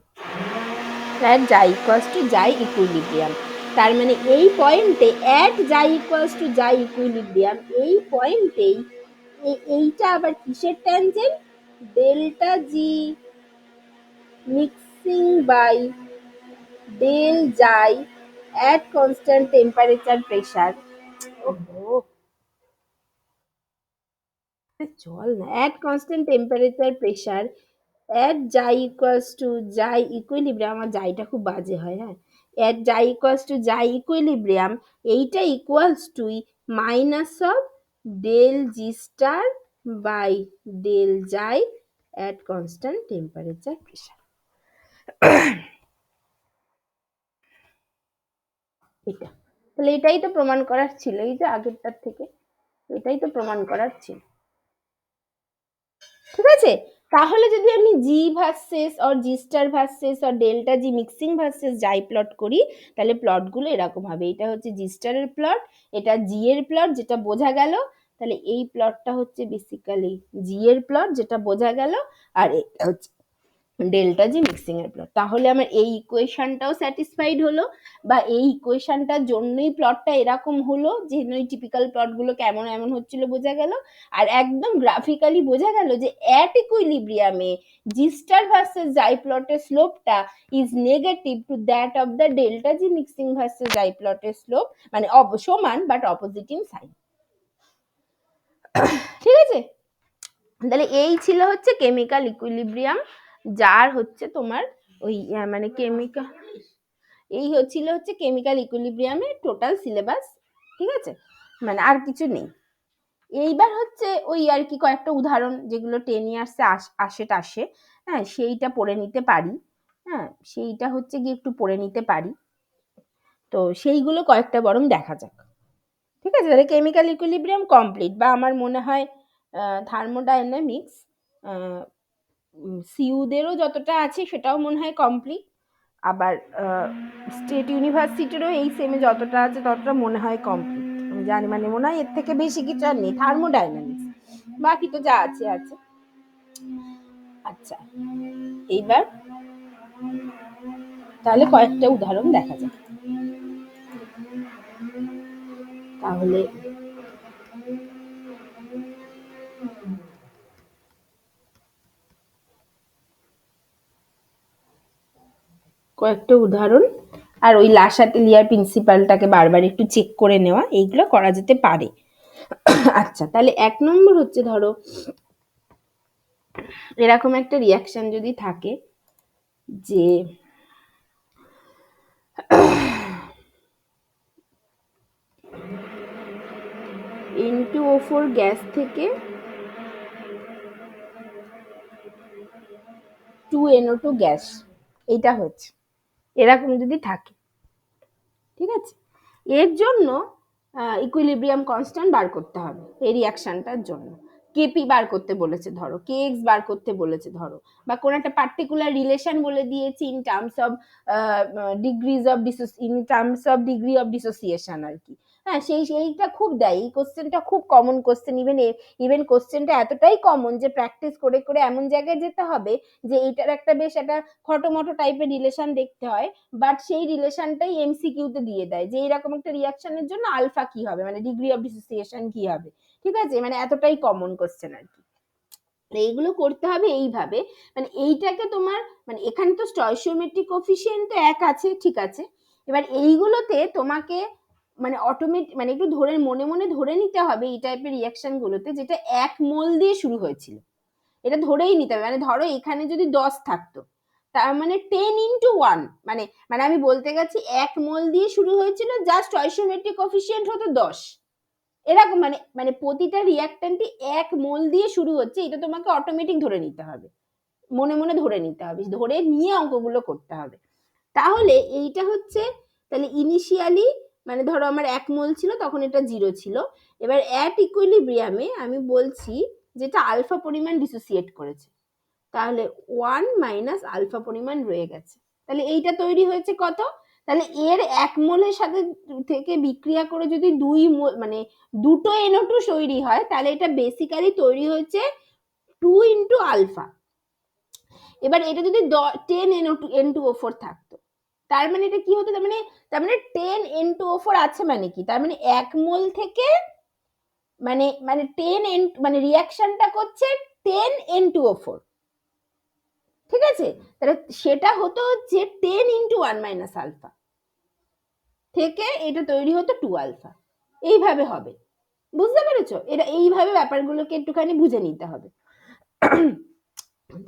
At xi equals to xi equilibrium. তার মানে এই পয়েন্টে at xi equals to xi equilibrium এই পয়েন্টেই এইটা আবার কিসের tangent? Delta G mixing by del xi at constant temperature pressure. চল না, at constant temperature pressure at xi equals to xi equilibrium, আমার যাইটা খুব বাজে হয়, হ্যাঁ, at xi equals to xi equilibrium এইটা equals to minus of del g star by del xi at constant temperature pressure. এটা তাহলে এটাই তো প্রমাণ করার ছিল, এই যে আগেরটার থেকে এটাই তো প্রমাণ করার ছিল, ঠিক আছে। তাহলে যদি আমি G versus or G star versus or delta G mixing versus যাই প্লট করি, তাহলে প্লটগুলো এরকম হবে। এটা হচ্ছে জি স্টারের প্লট, এটা জি এর প্লট, যেটা বোঝা গেল। তাহলে এই প্লটটা হচ্ছে বেসিক্যালি জি এর প্লট, যেটা বোঝা গেল, আর এটা হচ্ছে ডেল্টা জি মিক্সিং এর প্লট। তাহলে আমার এই ইকুয়েশনটাও স্যাটিসফাইড হলো, বা এই ইকুয়েশনটার জন্যই প্লটটা এরকম হলো, যে ওই টিপিক্যাল প্লটগুলো কেমন এমন হচ্ছিল বোঝা গেল। আর একদম গ্রাফিক্যালি বোঝা গেল যে অ্যাট ইকুইলিব্রিয়ামে জি স্টার ভার্সেস জাই প্লটের স্লোপটা is negative to that of the delta G mixing versus xi প্লটের স্লোপ, মানে সমান বাট অপোজিট ইন সাইন। ঠিক আছে, তাহলে এই ছিল হচ্ছে কেমিক্যাল ইকুইলিব্রিয়াম, যার হচ্ছে তোমার ওই মানে কেমিক্যাল, এই হচ্ছিল হচ্ছে কেমিক্যাল ইকুইলিব্রিয়ামের টোটাল সিলেবাস। ঠিক আছে, মানে আর কিছু নেই। এইবার হচ্ছে ওই আর কি কয়েকটা উদাহরণ যেগুলো 10 ইয়ার্সে আসে, হ্যাঁ, সেইটা পড়ে নিতে পারি। হ্যাঁ, সেইটা হচ্ছে গিয়ে একটু পড়ে নিতে পারি, তো সেইগুলো কয়েকটা বরং দেখা যাক। ঠিক আছে, তাহলে কেমিক্যাল ইকুইলিব্রিয়াম কমপ্লিট, বা আমার মনে হয় থার্মোডাইনামিক্স সিউদেরও যতটা আছে সেটাও মনে হয় কমপ্লিট, আবার স্টেট ইউনিভার্সিটিরও এই সেমে যতটা আছে ততটা মনে হয় কমপ্লিট, আমি জানি, মানে মনে হয় এর থেকে বেশি কিছু আর নেই থার্মোডাইনামিক্স, বাকি তো যা আছে আছে। আচ্ছা, এইবার তাহলে কয়েকটা উদাহরণ দেখা যাক। তাহলে কয়েকটা উদাহরণ, আর ওই লাসাতেলিয়ার প্রিন্সিপালটাকে বারবার একটু চেক করে নেওয়া, এইগুলো করা যেতে পারে। আচ্ছা, তাহলে 1 নম্বর হচ্ছে, ধরো এরকম একটা রিয়াকশন যদি থাকে যে N2O4 গ্যাস থেকে 2NO2 গ্যাস, এইটা হচ্ছে এরকম যদি থাকে, ঠিক আছে, এর জন্য ইকুইলিব্রিয়াম কনস্ট্যান্ট বার করতে হবে এই রিয়াকশনটার জন্য। কেপি বার করতে বলেছে ধরো, কেএক্স বার করতে বলেছে ধরো, বা কোন একটা পার্টিকুলার রিলেশন বলে দিয়েছি in terms of degree of dissociation আর কি। হ্যাঁ, সেইটা খুব দেয়, এই কোশ্চেনটা খুব কমন কোশ্চেন, ইভেন কোশ্চেনটা এতটাই কমন যে প্র্যাকটিস করে করে এমন জায়গায় যেতে হবে যে এইটার একটা বেশ একটা খটোমটো টাইপের রিলেশন দেখতে হয়, বাট সেই রিলেশনটাই এমসিকিউতে দিয়ে দেয় যে এরকম একটা রিয়াকশনের জন্য আলফা কি হবে, মানে ডিগ্রি অফ ডিসোসিয়েশন কি হবে। ঠিক আছে, মানে এতটাই কমন কোশ্চেন আর কি। এইগুলো করতে হবে এইভাবে, মানে এইটাকে তোমার, মানে এখানে তো স্টয়চিওমেট্রিক কোএফিসিয়েন্ট তো 1 আছে, ঠিক আছে, এবার এইগুলোতে তোমাকে মানে অটোমেটিক, মানে একটু ধরে মনে মনে ধরে নিতে হবে এই টাইপের রিয়াকশন গুলোতে, যেটা 1 মোল দিয়ে শুরু হয়েছিল, এটা ধরেই নিতে হবে। মানে ধরো এখানে যদি 10 থাকতো, তার মানে 10 × 1, মানে মানে আমি বলতে গেছি 1 মোল দিয়ে শুরু হয়েছিল, জাস্ট স্টয়চিওমেট্রিক কোএফিসিয়েন্ট হতো 10, এরকম, মানে মানে প্রতিটা রিঅ্যাকট্যান্টই 1 মোল দিয়ে শুরু হচ্ছে, এটা তোমাকে অটোমেটিক ধরে নিতে হবে, মনে মনে ধরে নিতে হবে, ধরে নিয়ে অঙ্কগুলো করতে হবে। তাহলে এইটা হচ্ছে, তাহলে ইনিশিয়ালি মানে ধরো আমার 1 মোল ছিল, তখন এটা 0 ছিল। এবার অ্যাট ইকুইলিব্রিয়ামে আমি বলছি যেটা আলফা পরিমাণ ডিসোসিয়েট করেছে, তাহলে 1 মাইনাস আলফা পরিমাণ রয়ে গেছে। তাহলে এইটা তৈরি হয়েছে কত? তাহলে এর 1 মোলের সাথে থেকে বিক্রিয়া করে যদি 2 মোল মানে দুটো NO2 তৈরি হয়, তাহলে এটা বেসিক্যালি তৈরি হয়েছে 2 ইন্টু আলফা। এবার এটা যদি 10 N2O4 থাকতো, তার মানে এটা কি হতো? তার মানে 10 N2O4 আছে মানে কি? তার মানে 1 মোল থেকে মানে 10 মানে রিঅ্যাকশনটা করছে 10 N2O4, ঠিক আছে? তাহলে সেটা হতো হচ্ছে 10 ইন্টু 1 মাইনাস আলফা থেকে এটা তৈরি হতো 2 আলফা। এইভাবে হবে, বুঝতে পেরেছো? এটা এইভাবে ব্যাপারগুলোকে একটুখানি বুঝে নিতে হবে।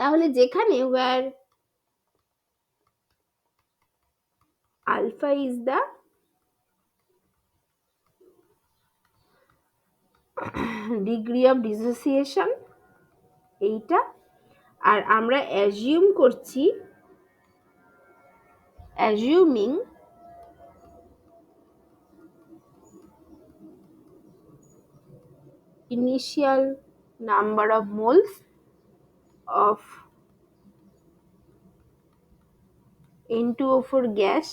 তাহলে যেখানে where alpha is the degree of dissociation, এইটা, আর আমরা অ্যাজিউম করছি, assuming initial number of moles of N2O4 gas,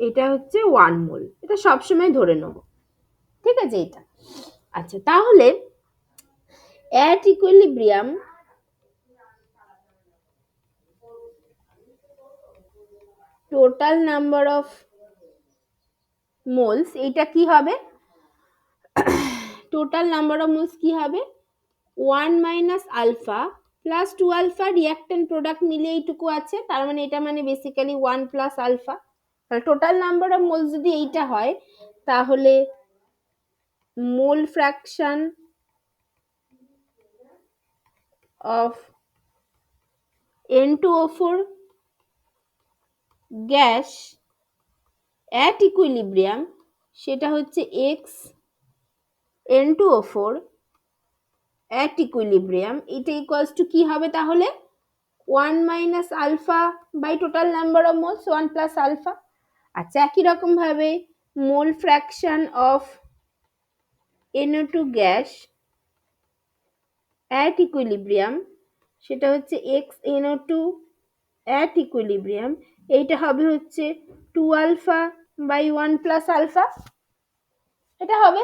এটা হচ্ছে 1 মোল। এটা সবসময় ধরে নেব, ঠিক আছে? এটা আচ্ছা, তাহলে at equilibrium total number of moles, এটা কি হবে? টোটাল নাম্বার অফ মোলস কি হবে? 1 minus alpha plus 2 alpha, reactant product মিলে এইটুকু আছে, তার মানে এটা মানে বেসিক্যালি 1 প্লাস আলফা। তাহলে টোটাল নাম্বার অফ মোলস যদি এইটা হয়, তাহলে mole fraction of N2O4 gas at equilibrium, সেটা হচ্ছে x N2O4 অ্যাট ইকুইলিব্রিয়াম, এটা ইকুয়ালস টু কি হবে তাহলে? 1 minus alpha by total number of moles 1 plus alpha. আচ্ছা, একই রকম ভাবে mole fraction of NO2 gas at equilibrium, সেটা হচ্ছে x NO2 অ্যাট ইকুইলিব্রিয়াম, এইটা হবে হচ্ছে 2 আলফা বাই 1 প্লাস আলফা, এটা হবে।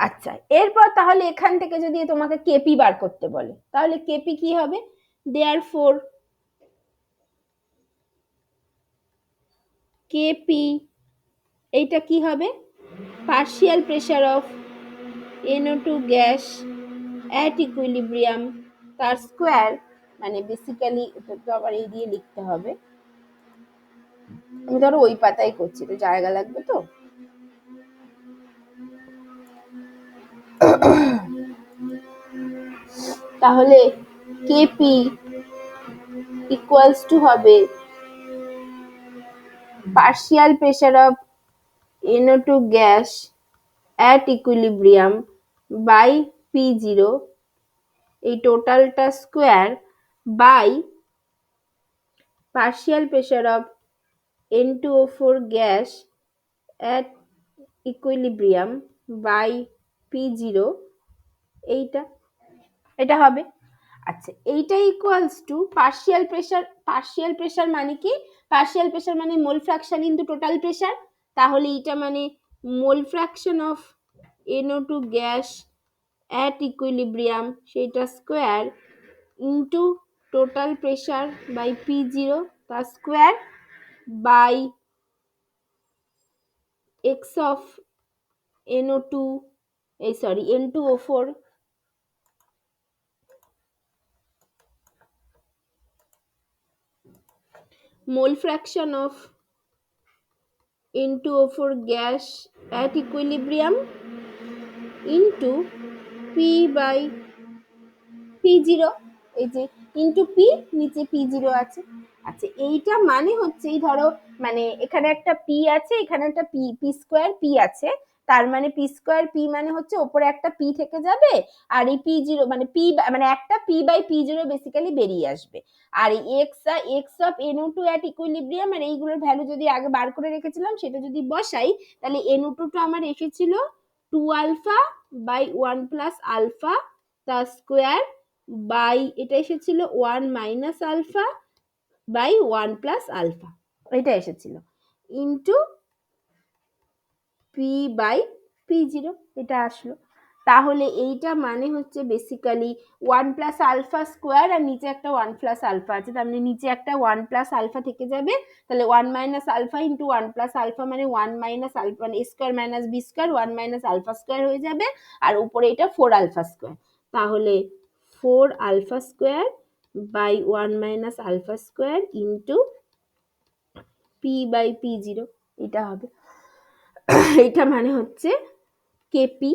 আচ্ছা, এরপর তাহলে এখান থেকে যদি তোমাকে কেপি বার করতে বলে, তাহলে কেপি কি হবে? দেয়ারফোর কেপি এইটা কি হবে? Partial pressure of NO2 gas at equilibrium তার স্কোয়ার, মানে বেসিক্যালি তো আবার এই দিয়ে লিখতে হবে, আমি ধরো ওই পাতায় করছি, তো জায়গা লাগবে তো। তাহলে কেপি ইকুয়ালস টু হবে partial pressure of NO2 gas at equilibrium by P0, এই টোটালটা square, by partial pressure of N2O4 gas at equilibrium by P0, এইটা, এটা হবে। আচ্ছা, এইটা ইকুয়ালস টু পার্শিয়াল প্রেসার মানে কি? পার্শিয়াল প্রেসার মানে mole fraction into total pressure, তাহলে এইটা মানে mole fraction of NO2 gas at equilibrium, সেইটা square into total pressure by P0 তার square, by x of NO2 N2O4 mole fraction of N2O4 gas at equilibrium into P by P0, এই যে ইন্টু P, নিচে P0 আছে। আচ্ছা, এইটা মানে হচ্ছে, এই ধরো মানে এখানে একটা P আছে, এখানে একটা P স্কোয়ার P আছে, তার মানে P স্কোয়ার P মানে হচ্ছে ওপরে একটা P থেকে যাবে, আর এই P0 মানে P মানে একটা P বাই P0 বেসিক্যালি বেরিয়ে আসবে। আর এই x of NO2 at equilibrium, আর এইগুলোর ভ্যালু যদি আগে বার করে রেখেছিলাম সেটা যদি বসাই, তাহলে NO2 টা আমার এসেছিল 2 আলফা বাই 1 প্লাস আলফা তার স্কোয়ার বাই এটা এসেছিল 1 minus alpha by 1 plus alpha, এটা এসেছিল into P by P zero, এটা আসলো। তাহলে এইটা মানে হচ্ছে বেসিক্যালি 1 প্লাস আলফা স্কোয়ার, আর নিচে একটা 1 প্লাস আলফা আছে, তার মানে নিচে একটা 1 প্লাস আলফা থেকে যাবে, তাহলে 1 minus alpha into 1 plus alpha মানে 1 মাইনাস আলফা মানে a square minus b square 1 minus alpha square হয়ে যাবে, আর উপরে এটা 4 আলফা স্কোয়ার, তাহলে 4 alpha square by 1 minus alpha square into P by P zero, এটা হবে। এটা মানে হচ্ছে কেপি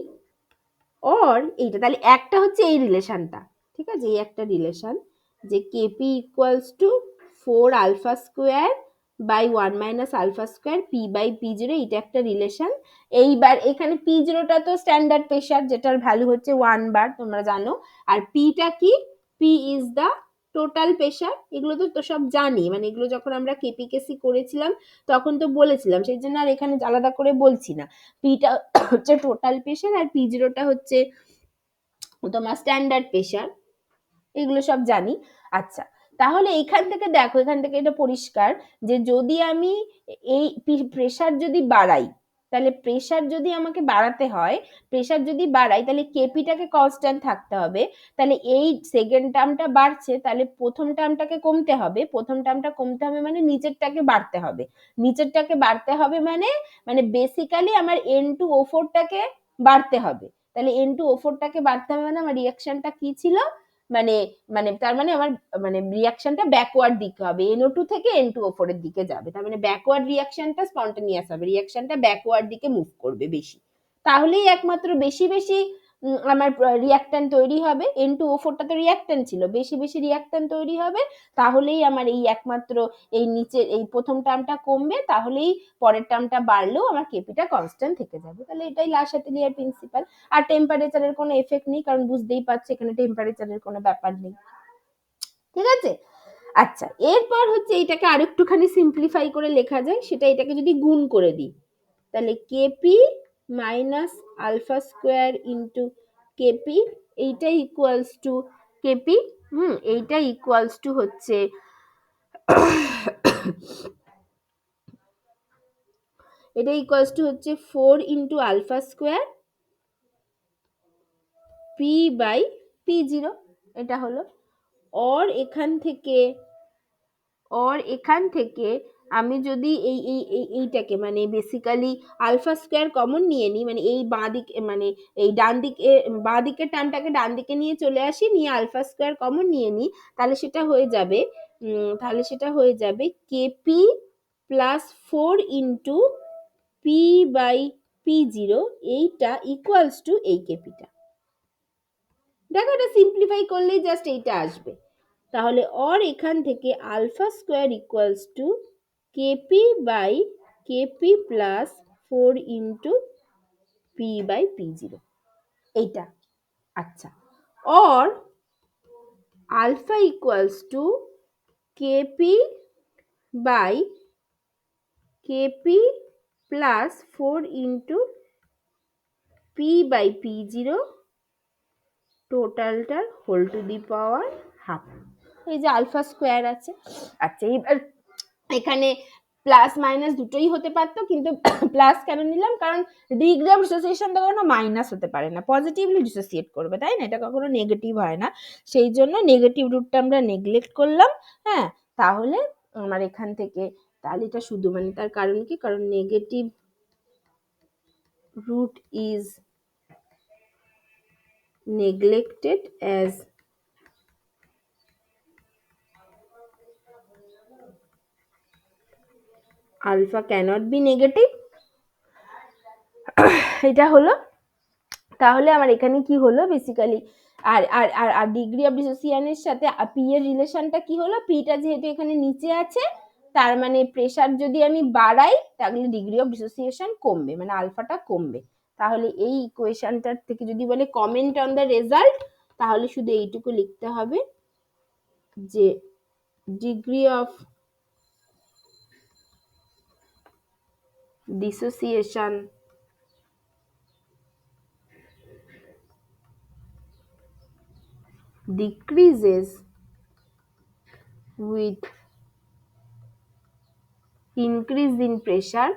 অর এইটা, তাহলে একটা হচ্ছে এই রিলেশনটা, ঠিক আছে, এই একটা রিলেশন যে KP equals to 4 alpha square by 1 minus alpha square P by P zero, এটা একটা রিলেশন। এইবার এখানে পি জিরোটা তো স্ট্যান্ডার্ড প্রেশার, যেটার ভ্যালু হচ্ছে 1 বার, তোমরা জানো। আর পিটা কি, P is the total pressure, এগুলো তো সব জানি, মানে এগুলো যখন আমরা কেপি কেসি করেছিলাম তখন তো বলেছিলাম, সেই জন্য আর এখানে আলাদা করে বলছি না। পিটা হচ্ছে টোটাল প্রেশার আর পি জিরোটা হচ্ছে তোমার স্ট্যান্ডার্ড প্রেশার, এগুলো সব জানি। আচ্ছা, তাহলে এখান থেকে দেখো, এখান থেকে এটা পরিষ্কার যে যদি আমি এই প্রেশার যদি বাড়াই, তাহলে প্রেশার যদি আমাকে বাড়াতে হয়, প্রেশার যদি বাড়াই তাহলে কেপিটাকে কনস্ট্যান্ট থাকতে হবে, তাহলে এই সেকেন্ড টার্মটা বাড়ছে, তাহলে প্রথম টার্মটাকে কমতে হবে, প্রথম টার্মটা কমতে হবে মানে নিচেরটাকে বাড়তে হবে, নিচেরটাকে বাড়তে হবে মানে মানে বেসিক্যালি আমার N2O4টাকে বাড়তে হবে, তাহলে N2O4টাকে বাড়তে হবে মানে আমার রিঅ্যাকশনটা কি ছিল, মানে মানে তার মানে আমার মানে রিঅ্যাকশনটা ব্যাকওয়ার্ড দিকে হবে, NO2 থেকে N2O4 এর দিকে যাবে, তার মানে ব্যাকওয়ার্ড রিঅ্যাকশনটা স্পন্টেনিয়াস হবে, রিঅ্যাকশনটা ব্যাকওয়ার্ড দিকে মুভ করবে বেশি, তাহলেই একমাত্র বেশি বেশি আমার রিঅ্যাকট্যান্ট তৈরি হবে, N2O4টা তো রিঅ্যাকট্যান্ট ছিল, বেশি বেশি রিঅ্যাকট্যান্ট তৈরি হবে, তাহলেই আমার এই একমাত্র এই নিচের এই প্রথম টার্মটা কমবে, তাহলেই পরের টার্মটা বাড়লেও আমার কেপিটা কনস্ট্যান্ট থেকে যাবে, তাহলে এটাই লা শাতেলিয়ার প্রিন্সিপাল। আর টেম্পারেচারের কোনো এফেক্ট নেই, কারণ বুঝতেই পারছি এখানে টেম্পারেচারের কোনো ব্যাপার নেই, ঠিক আছে। আচ্ছা, এরপর হচ্ছে এটাকে আরেকটুখানি সিম্পলিফাই করে লেখা যায়, সেটা এটাকে যদি গুণ করে দিই, তাহলে KP minus alpha square into KP, এইটা ইকুয়ালস টু কেপি, এইটা ইকুয়ালস টু হচ্ছে এটা ইকুয়ালস টু হচ্ছে 4 into alpha square P by P zero, এটা হলো। অর এখান থেকে আমি যদি এইটাকে মানে বেসিক্যালি আলফা স্কোয়ার কমন নিয়ে নিই, মানে এই বাঁ দিকে মানে এই ডান দিকে বাঁ দিকের টার্মটাকে ডান দিকে নিয়ে চলে আসি, নিয়ে আলফা স্কোয়ার কমন নিয়ে নিই, তাহলে সেটা হয়ে যাবে KP plus 4 into P by P zero, এইটা ইকুয়ালস টু এই কেপিটা। দেখো এটা সিম্পলিফাই করলেই জাস্ট এইটা আসবে, তাহলে অর এখান থেকে alpha square equals to K p by K p plus 4 into P by P zero, এইটা। আচ্ছা, or alpha equals to K p by K p plus 4 into P by P zero টোটালটার whole to the power half, এই যে আলফা স্কোয়ার আছে। আচ্ছা, এবার এখানে প্লাস মাইনাস দুটোই হতে পারতো, কিন্তু প্লাস কেন নিলাম, কারণ ডিগ্রি অফ ডিসোসিয়েশন তো কখনো মাইনাস হতে পারে না, পজিটিভলি ডিসোসিয়েট করবে, তাই না, এটা কখনো নেগেটিভ হয় না, সেই জন্য নেগেটিভ রুটটা আমরা নেগলেক্ট করলাম। হ্যাঁ, তাহলে আমার এখান থেকে তাহলে এটা শুধু মানে তার কারণ কি, কারণ negative root is neglected as alpha cannot be negative, এটা হলো। তাহলে আমার এখানে কি হলো বেসিক্যালি, আর আর আর আর ডিগ্রি অফ ডিসোসিয়েশনের সাথে পি এর রিলেশনটা কি হলো, পিটা যেহেতু এখানে নিচে আছে, তার মানে প্রেসার যদি আমি বাড়াই তাহলে ডিগ্রি অফ ডিসোসিয়েশন কমবে, মানে আলফাটা কমবে, তাহলে এই ইকুয়েশনটার থেকে যদি বলে কমেন্ট অন দ্য রেজাল্ট, তাহলে শুধু এইটুকু লিখতে হবে যে degree of dissociation decreases with increase in pressure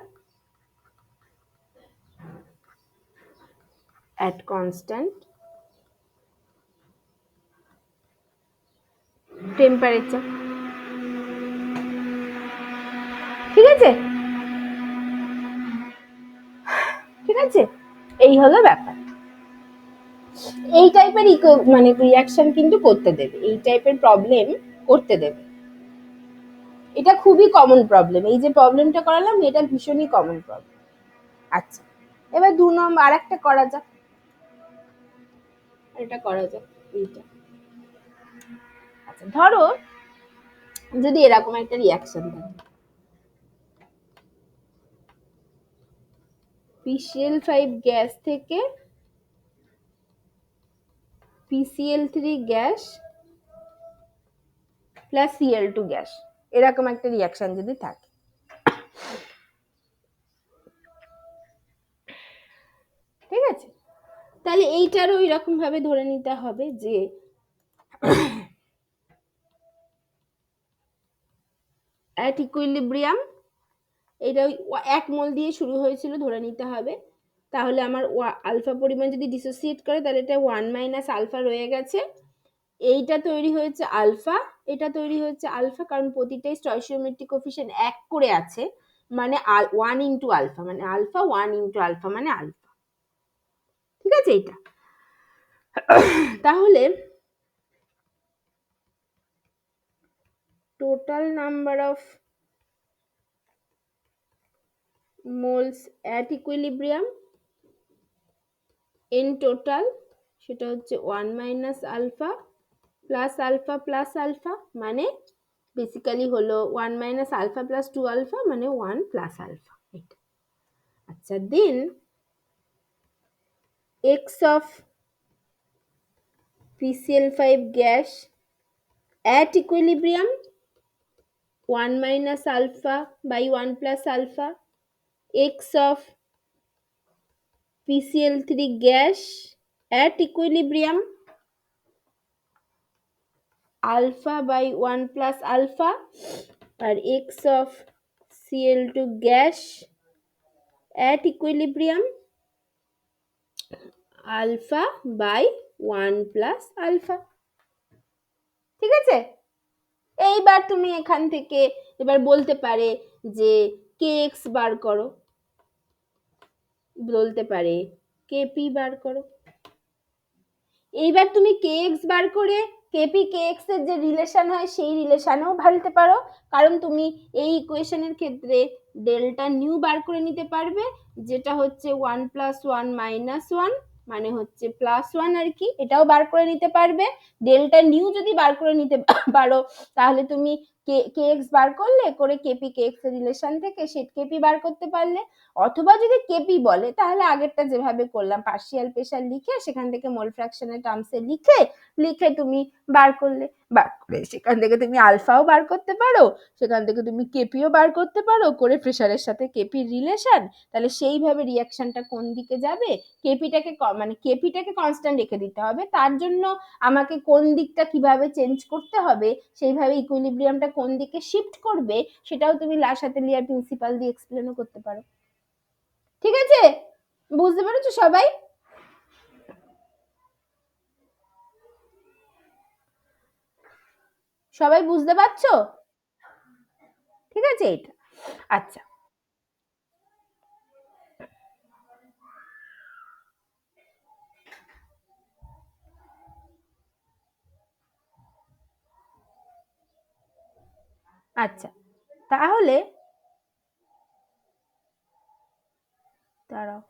at constant temperature. ঠিক আছে, ঠিক আছে, এই হলো ব্যাপার। এই টাইপের মানে রিঅ্যাকশন কিন্তু করতে দেবে, এই টাইপের প্রবলেম করতে দেবে। এটা খুবই কমন প্রবলেম, এই যে প্রবলেমটা করালাম এটা ভীষণই কমন প্রবলেম। আচ্ছা, এবার 2 নম্বর আরেকটা করা যাক, এটা করা যাক এইটা। আচ্ছা, ধরো যদি এরকম একটা রিঅ্যাকশন থাকে, PCl5 গ্যাস থেকে PCl3 gas plus Cl2 gas, এরকম একটা রিঅ্যাকশন যদি থাকে, ঠিক আছে, তাহলে এইটারও ওই রকম ভাবে ধরে নিতে হবে যে অ্যাট ইকুইলিব্রিয়াম, এটা ওই 1 মোল দিয়ে শুরু হয়েছিল ধরে নিতে হবে। তাহলে আমার আলফা পরিমাণ যদি ডিসোসিয়েট করে তাহলে এটা 1 মাইনাস আলফা রয়ে গেছে। এইটা তৈরি হয়েছে আলফা, এটা তৈরি হয়েছে আলফা, কারণ প্রতিটাই স্টয়কিওমেট্রিক কোএফিসিয়েন্ট 1 করে আছে, মানে 1 ইন্টু আলফা মানে আলফা, 1 ইন্টু আলফা মানে আলফা, ঠিক আছে এটা। তাহলে total number of moles at equilibrium in total, সেটা হচ্ছে 1 minus alpha plus alpha plus alpha, মানে বেসিক্যালি হলো 1 মাইনাস আলফা প্লাস 2 আলফা মানে 1 প্লাস আলফা, এটা। আচ্ছা, দেন x of PCl5 gas at equilibrium 1 minus alpha by 1 plus alpha, x of PCl3 gas at equilibrium alpha by 1 plus alpha, R x of Cl2 gas at equilibrium alpha by 1 plus alpha, ঠিক আছে। এইবার তুমি এখান থেকে এবার বলতে পারে যে kx বার করো, বলতে পারে kp বার করো। এইবার তুমি kx বার করে kp kx এর যে রিলেশন হয় সেই রিলেশনেও ভাবতে পারো, কারণ তুমি এই ইকুয়েশনের ক্ষেত্রে ডেল্টা নিউ বার করে নিতে পারবে, যেটা হচ্ছে 1 প্লাস 1 মাইনাস 1 মানে হচ্ছে প্লাস 1 আর কি, এটাও বার করে নিতে পারবে। ডেল্টা নিউ যদি বার করে নিতে পারো তাহলে তুমি kx বার করলে, করে kp kx এর রিলেশন থেকে সে kp বার করতে পারলে। অথবা যদি kp বলে তাহলে আগেরটা যেভাবে করলাম পার্শিয়াল প্রেসার লিখে সেখান থেকে মোল ফ্র্যাকশনের টার্মসে লিখে তুমি বার করলে, সেখান থেকে তুমি আলফাও বার করতে পারো, সেখান থেকে তুমি কেপিও বার করতে পারো, করে প্রেসারের সাথে কেপির রিলেশন, তাহলে সেইভাবে রিঅ্যাকশনটা কোন দিকে যাবে, কেপিটাকে কনস্ট্যান্ট রেখে দিতে হবে, তার জন্য আমাকে কোন দিকটা কিভাবে চেঞ্জ করতে হবে, সেইভাবে ইকুইলিব্রিয়ামটা কোন দিকে শিফট করবে সেটাও তুমি লা শাতেলিয়ার প্রিন্সিপাল দিয়ে এক্সপ্লেনও করতে পারো, ঠিক আছে। বুঝতে পেরেছো সবাই? সবাই বুঝতে পারছো? ঠিক আছে এটা। আচ্ছা, আচ্ছা, তাহলে দাঁড়াও,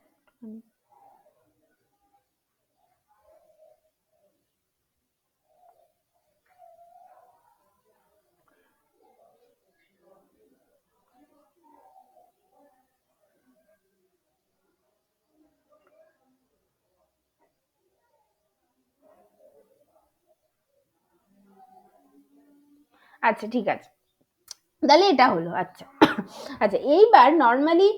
আচ্ছা ঠিক আছে, তাহলে এটা হলো। আচ্ছা, আচ্ছা, এইবার নর্মালি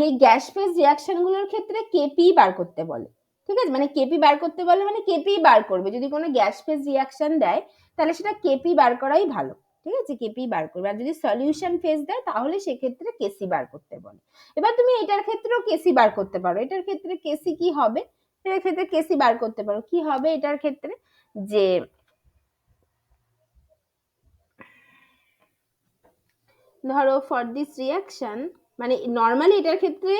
এই গ্যাস ফেজ রিঅ্যাকশন গুলোর ক্ষেত্রে কেপি বার করতে বলে, ঠিক আছে, মানে কেপি বার করতে বলে মানে কেপি বার করবে, যদি কোনো গ্যাস ফেজ রিয়াকশন দেয় তাহলে সেটা কেপি বার করাই ভালো, ঠিক আছে, কেপি বার করবে। আর যদি সলিউশন ফেজ দেয় তাহলে সেক্ষেত্রে কেসি বার করতে বলে। এবার তুমি এটার ক্ষেত্রেও কেসি বার করতে পারো, এটার ক্ষেত্রে কেসি কি হবে, এটার ক্ষেত্রে কেসি বার করতে পারো, কি হবে এটার ক্ষেত্রে, যে ধরো ফর দিস রিয়াকশন, মানে নর্মালি এটার ক্ষেত্রে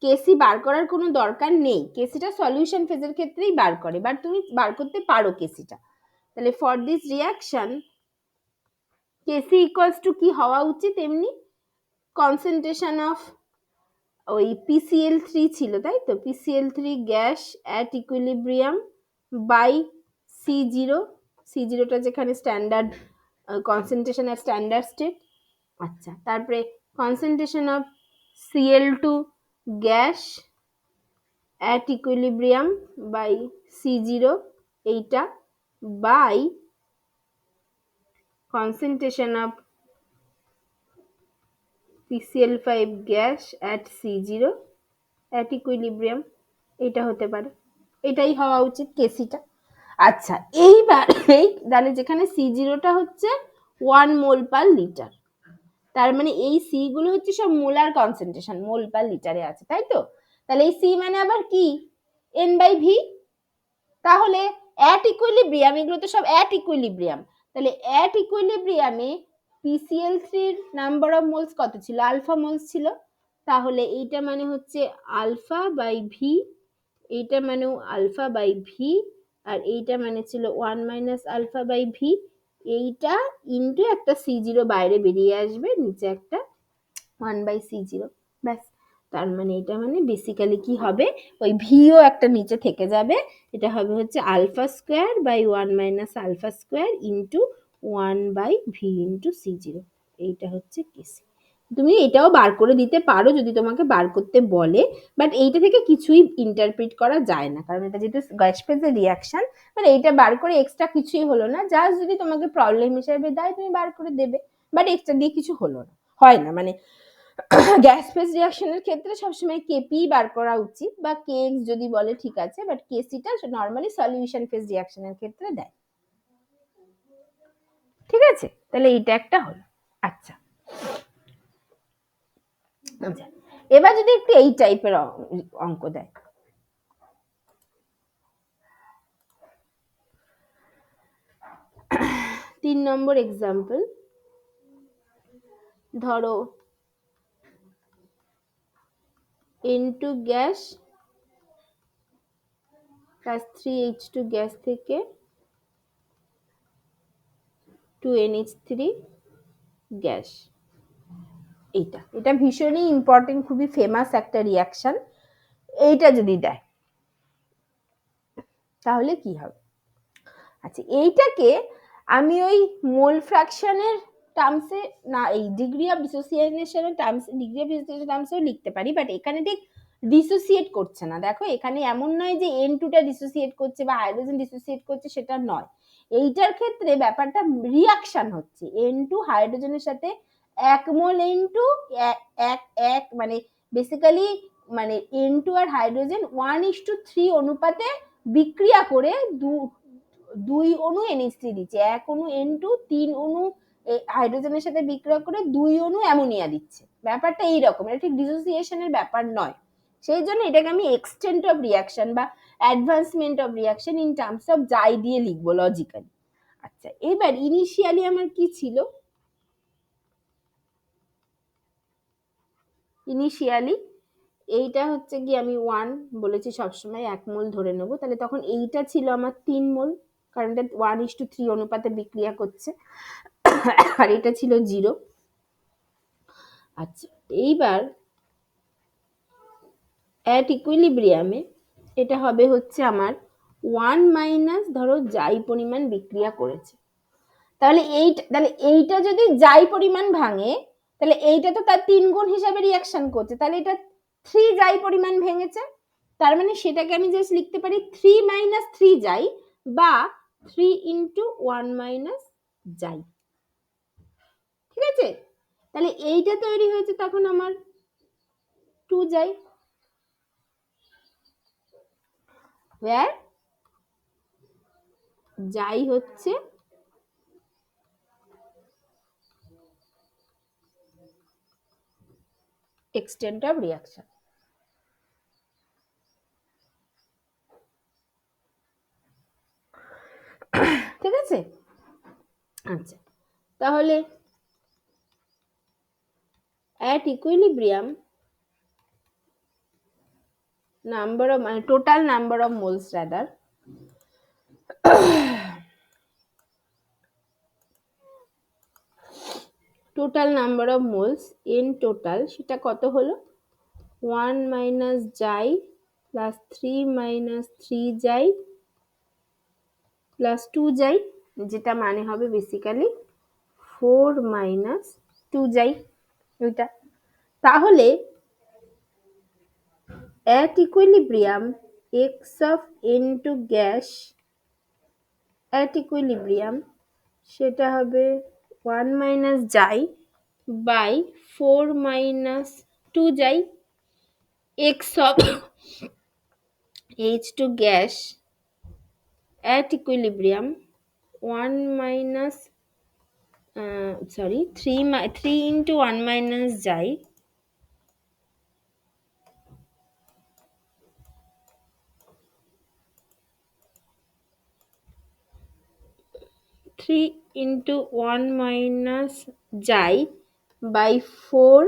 কেসি বার করার কোনো দরকার নেই, কেসিটা সলিউশন ফেজের ক্ষেত্রেই বার করে, বাট তুমি বার করতে পারো কেসিটা। তাহলে for this reaction KC equals to কি হওয়া উচিত, এমনি কনসেন্ট্রেশন অফ ওই PCl3 ছিল তাই তো, PCl3 gas at equilibrium by C0, C0টা যেখানে standard concentration of standard state. আচ্ছা, তারপরে concentration of Cl2 gas at equilibrium by C0 এইটা by concentration of PCl5 gas at C0 at equilibrium, এটা হতে পারে, এটাই হওয়া উচিত কেসিটা। আচ্ছা, এইবার এই তাহলে যেখানে C0টা হচ্ছে 1 মোল পার লিটার, তার মানে এই সি গুলো হচ্ছে সব মোলার কনসেন্ট্রেশন, মোল পার লিটারে আছে তাই তো। তাহলে এই সি মানে আবার কি, এন বাই ভি। তাহলে অ্যাট ইকুইলিব্রিয়াম, এগুলো তো সব অ্যাট ইকুইলিব্রিয়াম, তাহলে অ্যাট ইকুইলিব্রিয়ামে PCl3 নাম্বার অফ মোলস কত ছিল, আলফা মোলস ছিল, তাহলে এইটা মানে হচ্ছে আলফা বাই ভি, এইটা মানেও আলফা বাই ভি, আর এইটা মানে ছিল 1 মাইনাস আলফা বাই ভি, এইটা ইন্টু একটা C0 বাইরে বেরিয়ে আসবে, নিচে একটা 1 বাই C0, ব্যাস। তার মানে এটা মানে বেসিক্যালি কি হবে, ওই ভিও একটা নিচে থেকে যাবে, এটা হবে হচ্ছে alpha square by 1 minus alpha square into 1 by V into C0, এইটা হচ্ছে কেসি। তুমি এটাও বার করে দিতে পারো যদি তোমাকে বার করতে বলে, বাট এইটা থেকে কিছুই ইন্টারপ্রিট করা যায় না, কারণ এটা যেহেতু গ্যাস ফেজের রিয়াকশন, মানে এইটা বার করে এক্সট্রা কিছুই হলো না, জাস্ট যদি তোমাকে প্রবলেম হিসেবে দেয় তুমি বার করে দেবে, বাট এক্সট্রা দিয়ে কিছু হলো না, হয় না, মানে গ্যাস ফেজ রিয়াকশনের ক্ষেত্রে সবসময় কেপি বার করা উচিত, বা কেএক্স যদি বলে ঠিক আছে, বাট কেসিটা নর্মালি সলিউশন ফেজ রিয়াকশনের ক্ষেত্রে দেয়, ঠিক আছে। তাহলে এইটা একটা হলো। আচ্ছা, আচ্ছা, এবার যদি একটু এই টাইপের অঙ্ক দেয়, 3 নম্বর এক্সাম্পল, ধরো N2 gas plus 3H2 gas থেকে 2NH3 গ্যাস, এটা ভীষণই ইম্পর্টেন্ট, খুবই ফেমাস একটা রিয়াকশন, এইটা যদি দেয় তাহলে কি হবে। আচ্ছা, এইটাকে আমি ওই মোল ফ্র্যাকশনের টার্মসে না, এই ডিগ্রি অফ ডিসোসিয়েশনের টার্মস, ডিগ্রি অফ ডিসোসিয়েশন টার্মসেও লিখতে পারি, বাট এখানে ঠিক ডিসোসিয়েট করছে না, দেখো এখানে এমন নয় যে N2টা ডিসোসিয়েট করছে বা হাইড্রোজেন ডিসোসিয়েট করছে, সেটা নয়, এইটার ক্ষেত্রে ব্যাপারটা রিয়াকশন হচ্ছে, N2 হাইড্রোজেনের সাথে 1 মোল N2 এক মানে বেসিক্যালি মানে N2 আর হাইড্রোজেন 1:3 অনুপাতে বিক্রিয়া করে দুই অণু NH3 দিচ্ছে, এক অণু N2, 3 অণু হাইড্রোজেনের সাথে বিক্রিয়া করে 2 অণু অ্যামোনিয়া দিচ্ছে, ব্যাপারটা এইরকম, এটা ঠিক ডিসোসিয়েশনের ব্যাপার নয়, সেই জন্য এটাকে আমি এক্সটেন্ট অফ রিয়াকশন বা advancement of reaction in terms of যাই দিয়ে লিখবো লজিক্যালি। আচ্ছা, এবার ইনিশিয়ালি আমার কি ছিল, ইনিশিয়ালি এইটা হচ্ছে কি আমি 1 বলেছি সবসময় 1 মোল ধরে নেবো, তাহলে তখন এইটা ছিল আমার 3 মোল, কারণ এটা 1:3 অনুপাতে বিক্রিয়া করছে, আর এটা ছিল 0। আচ্ছা, এইবার অ্যাট ইকুইলিব্রিয়ামে এটা হবে হচ্ছে আমার 1 মাইনাস ধরো যাই পরিমাণ বিক্রিয়া করেছে, তাহলে এইটা যদি যাই পরিমাণ ভাঙে, তাহলে এইটা তো তার 3 গুণ হিসাবে রিয়াকশন করছে, তাহলে এটা 3 যাই পরিমাণ ভেঙেছে, তার মানে সেটাকে আমি জাস্ট লিখতে পারি 3 মাইনাস 3 যাই, বা 3 ইন্টু 1 মাইনাস যাই, ঠিক আছে। তাহলে এইটা তৈরি হয়েছে তখন আমার 2 যাই, where যাই হচ্ছে extent of reaction। ঠিক আছে, আচ্ছা তাহলে at equilibrium number of total number of moles rather total number of moles in total সেটা কত হলো 1 minus xi plus 3 minus 3 xi plus 2 xi যেটা মানে হবে বেসিক্যালি 4 minus 2 xi এটা। তাহলে at equilibrium x of into gas at equilibrium সেটা হবে 1 minus xi by 4 minus 2 xi x of H2 gas at equilibrium 1 minus 3 into 1 minus xi 3 into 1 minus xi by 4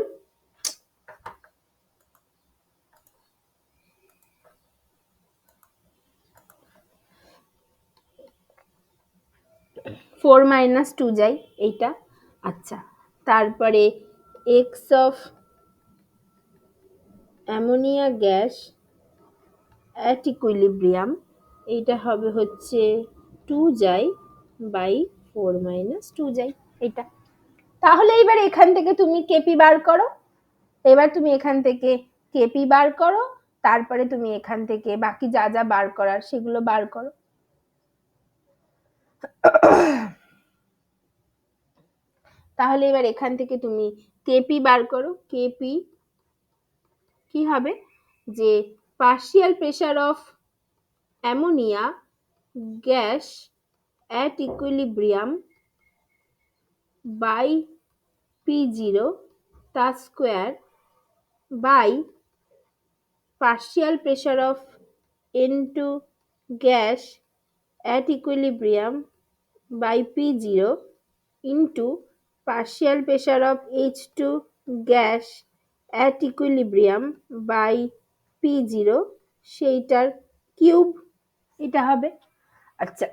minus 2 xi এইটা। আচ্ছা তারপরে x of ammonia gas at equilibrium এইটা হবে হচ্ছে 2 xi by 4 minus 2 xi এটা। তাহলে এবার এখান থেকে তুমি কেপি বার করো, এবার তুমি এখান থেকে কেপি বার করো, তারপরে তুমি এখান থেকে বাকি যা যা বার করার সেগুলো বার করো। তাহলে এবার এখান থেকে তুমি কেপি বার করো। কেপি কি হবে যে partial pressure of ammonia gas at equilibrium by P0 তার square by partial pressure of N2 gas at equilibrium by P0 into partial pressure of H2 gas at equilibrium by P0 সেইটার কিউব এটা হবে। আচ্ছা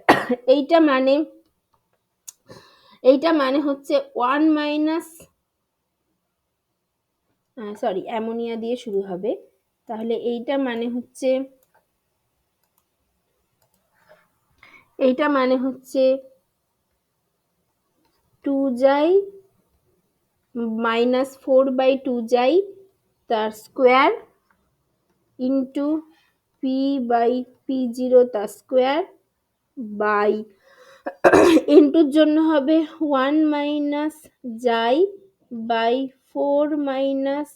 এইটা মানে হচ্ছে 1 মাইনাস অ্যামোনিয়া দিয়ে শুরু হবে, তাহলে এইটা মানে হচ্ছে 2 xi minus 4 by 2 xi তার square into P by P0 তার স্কোয়ার বাই ইন্টুর জন্য হবে 1 minus xi by 4 minus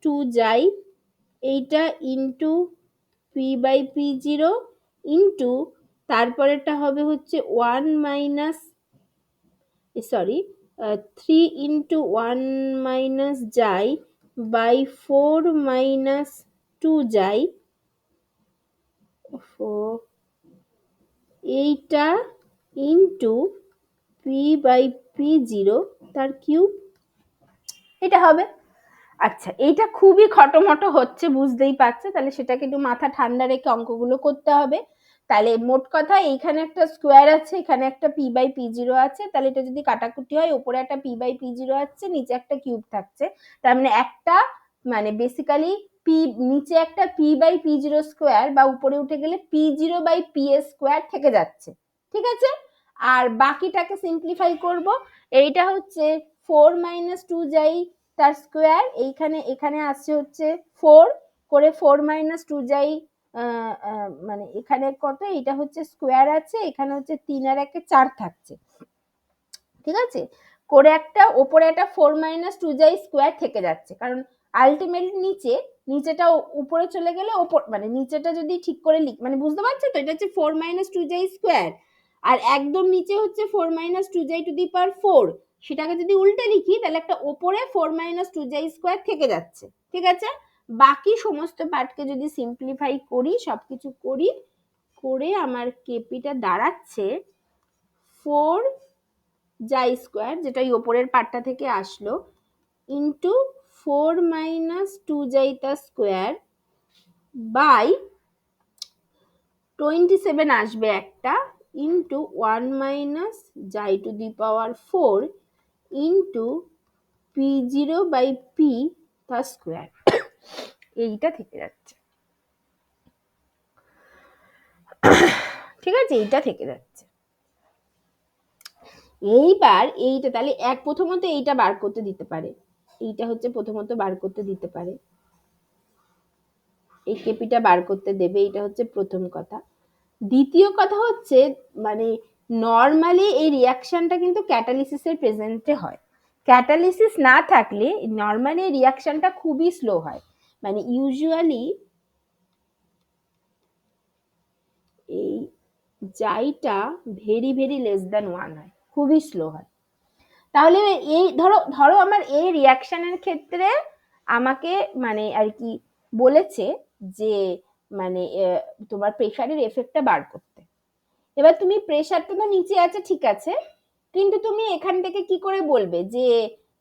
2 xi এইটা into P by P0 into তারপরেরটা হবে হচ্ছে 1 minus 3 into 1 minus xi by 4 minus 2 xi এইটা ইন্টু পি বাই P0 তার কিউব এটা হবে। আচ্ছা এইটা খুবই খটোমটো হচ্ছে বুঝতেই পারছো, তাহলে সেটাকে একটু মাথা ঠান্ডা রেখে অঙ্কগুলো করতে হবে। তাহলে মোট কথা এইখানে একটা স্কোয়ার আছে, এখানে একটা পি বাই P0 আছে, তাহলে এটা যদি কাটাকুটি হয় উপরে একটা পি বাই P0 আছে, নিচে একটা কিউব থাকছে, তার মানে একটা মানে বেসিক্যালি পি নিচে একটা পি বাই P0 স্কোয়ার বা উপরে উঠে গেলে P0 বাই PS স্কোয়ার থেকে যাচ্ছে, ঠিক আছে। আর বাকিটাকে সিম্পলিফাই করব, এইটা হচ্ছে 4 মাইনাস 2 xi তার স্কোয়ার, এখানে আসছে হচ্ছে 4 করে 4 মাইনাস 2 xi মানে এখানে কত, এটা হচ্ছে স্কোয়ার আছে, এখানে হচ্ছে 3 আর 1 4 থাকছে, ঠিক আছে, করে একটা ওপরে একটা 4 মাইনাস 2 xi স্কোয়ার থেকে যাচ্ছে, কারণ আলটিমেটলি নিচেটা উপরে চলে গেলে ওপর মানে নিচেটা যদি ঠিক করে মানে বুঝতে পারছো তো, এটা হচ্ছে 4 - 2j স্কোয়ার, আর একদম নিচে হচ্ছে 4 - 2j টু দি পাওয়ার 4, সেটাকে যদি উল্টে লিখি তাহলে একটা ওপরে 4 - 2j স্কোয়ার থেকে যাচ্ছে। ঠিক আছে, বাকি সমস্ত পার্টকে যদি সিম্পলিফাই করি, সবকিছু করি, করে আমার কেপিটা দাঁড়াচ্ছে 4 জাই স্কোয়ার, যেটা এই ওপরের পার্টটা থেকে আসলো, ইন্টু 4 - 2 জাইতা স্কোয়ার বাই 27 আসবে একটা, into 1 - xi to the power 4 into p0 by p তার স্কোয়ার। এইটা থেকে যাচ্ছে। ঠিক আছে, এইটা থেকে যাচ্ছে। এইবার এইটা তাহলে প্রথমত এইটা বার করতে দিতে পারে, এইটা হচ্ছে প্রথমত বার করতে দিতে পারে, এই কেপিটা বার করতে দেবে, এটা হচ্ছে প্রথম কথা। দ্বিতীয় কথা হচ্ছে মানে নর্মালি এই রিয়াকশনটা কিন্তু ক্যাটালিসিসের প্রেজেন্টে হয়, ক্যাটালিসিস না থাকলে নর্মালি এই রিয়াকশনটা খুবই স্লো হয়, মানে ইউজুয়ালি এই জাইটা ভেরি ভেরি লেস দ্যান 1 হয়, খুবই স্লো হয়। তাহলে এই ধরো ধরো আমার এই রিয়াকশনের ক্ষেত্রে আমাকে মানে আর কি বলেছে যে মানে তোমার প্রেশারের এফেক্টটা বার করতে। এবার তুমি প্রেশারটা তো নিচে আছে ঠিক আছে, কিন্তু তুমি এখান থেকে কি করে বলবে যে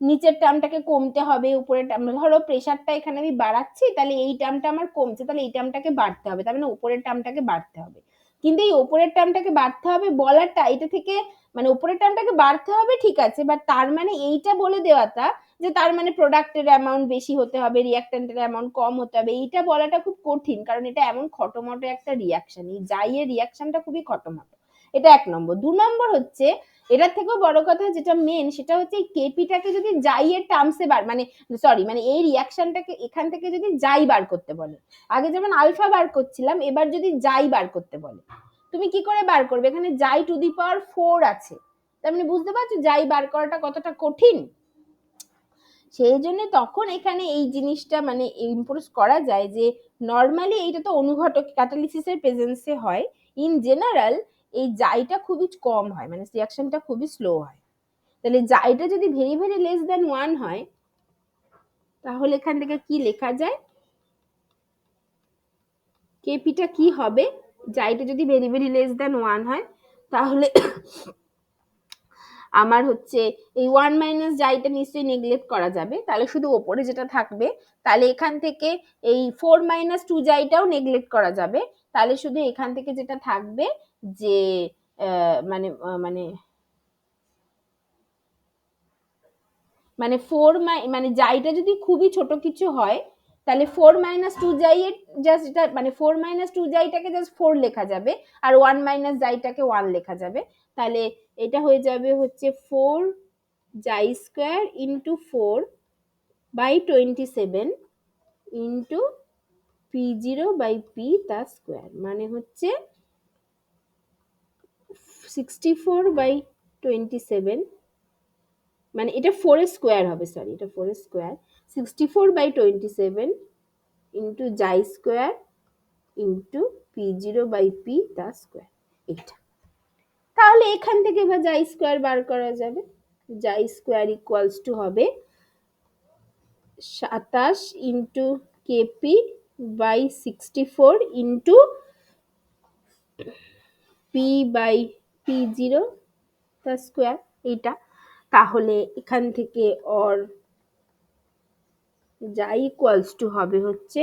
নিচের টার্মটাকে কমতে হবে, উপরের টার্ম, ধরো প্রেশারটা এখানে আমি বাড়াচ্ছি, তাহলে এই টার্মটা আমার কমছে, তাহলে এই টার্মটাকে বাড়তে হবে, তার মানে উপরের টার্মটাকে বাড়তে হবে। কিন্তু এই উপরের টার্মটাকে বাড়তে হবে বলাটা, এটা থেকে মানে উপরের টার্মটাকে বাড়তে হবে ঠিক আছে, বাট তার মানে এইটা বলে দেওয়াটা যে তার মানে প্রোডাক্টের অ্যামাউন্ট বেশি হতে হবে, রিয়াক্ট্যান্টের অ্যামাউন্ট কম হতে হবে, এইটা বলাটা খুব কঠিন, কারণ এটা এমন খটোমটো একটা রিয়াকশন, এই জাইয়ের রিয়াকশনটা খুবই খটোমটো। এটা 1 নম্বর। 2 নম্বর হচ্ছে এটার থেকেও বড় কথা যেটা মেন, সেটা হচ্ছে এই কেপিটাকে যদি জাই এর টার্মসে মানে সরি মানে এই রিয়াকশনটাকে এখান থেকে যদি জাই বার করতে বলে, আগে যেমন আলফা বার করছিলাম, এবার যদি জাই বার করতে বলে, তুমি কি করে বার করবে? এখানে জাই টু দি পাওয়ার 4 আছে, তার মানে বুঝতে পারছো জাই বার করাটা কতটা কঠিন। সেই জন্য তখন এখানে এই জিনিসটা মানে ইম্পোজ করা যায় যে নর্মালি এইটা তো অনুঘটক ক্যাটালিসিসের প্রেজেন্সে হয়, ইন জেনারেল এই জাইটা খুবই কম হয়, মানে রিঅ্যাকশনটা খুবই স্লো হয়। তাহলে জাইটা যদি ভেরি ভেরি লেস দ্যান 1 হয়, তাহলে এখান থেকে কি লেখা যায়, কেপিটা কি হবে, জাইটা যদি ভেরি ভেরি লেস দ্যান 1 হয়, তাহলে আমার হচ্ছে এই 1 মাইনাস জাইটা নিশ্চয়ই নেগলেক্ট করা যাবে, তাহলে শুধু ওপরে যেটা থাকবে, তাহলে এখান থেকে এই 4 - 2 জাইটাও নেগলেক্ট করা যাবে, তাহলে শুধু এখান থেকে যেটা থাকবে যে মানে মানে মানে 4 মানে জাইটা যদি খুবই ছোট কিছু হয়, তাহলে 4 - 2 জাই এর জাস্ট এটা মানে 4 - 2 জাইটাকে জাস্ট 4 লেখা যাবে, আর 1 মাইনাস জাইটাকে 1 লেখা যাবে, তাহলে এটা হয়ে যাবে হচ্ছে 4 xi square into 4 by 27 into p0 by p তার স্কোয়ার, মানে হচ্ছে 64 বাই 27, মানে এটা 4 এর স্কোয়ার হবে, সরি এটা 4 এর square, 64 by 27 into xi square into p0 by p তার স্কোয়ার, এটা। তাহলে এখান থেকে এবার জাই স্কোয়ার বার করা যাবে, জাই স্কোয়ার ইকুয়ালস টু হবে 27 into KP by 64 into P by p0 তার স্কোয়ার, এইটা। তাহলে এখান থেকে অর জাই ইকুয়ালস টু হবে হচ্ছে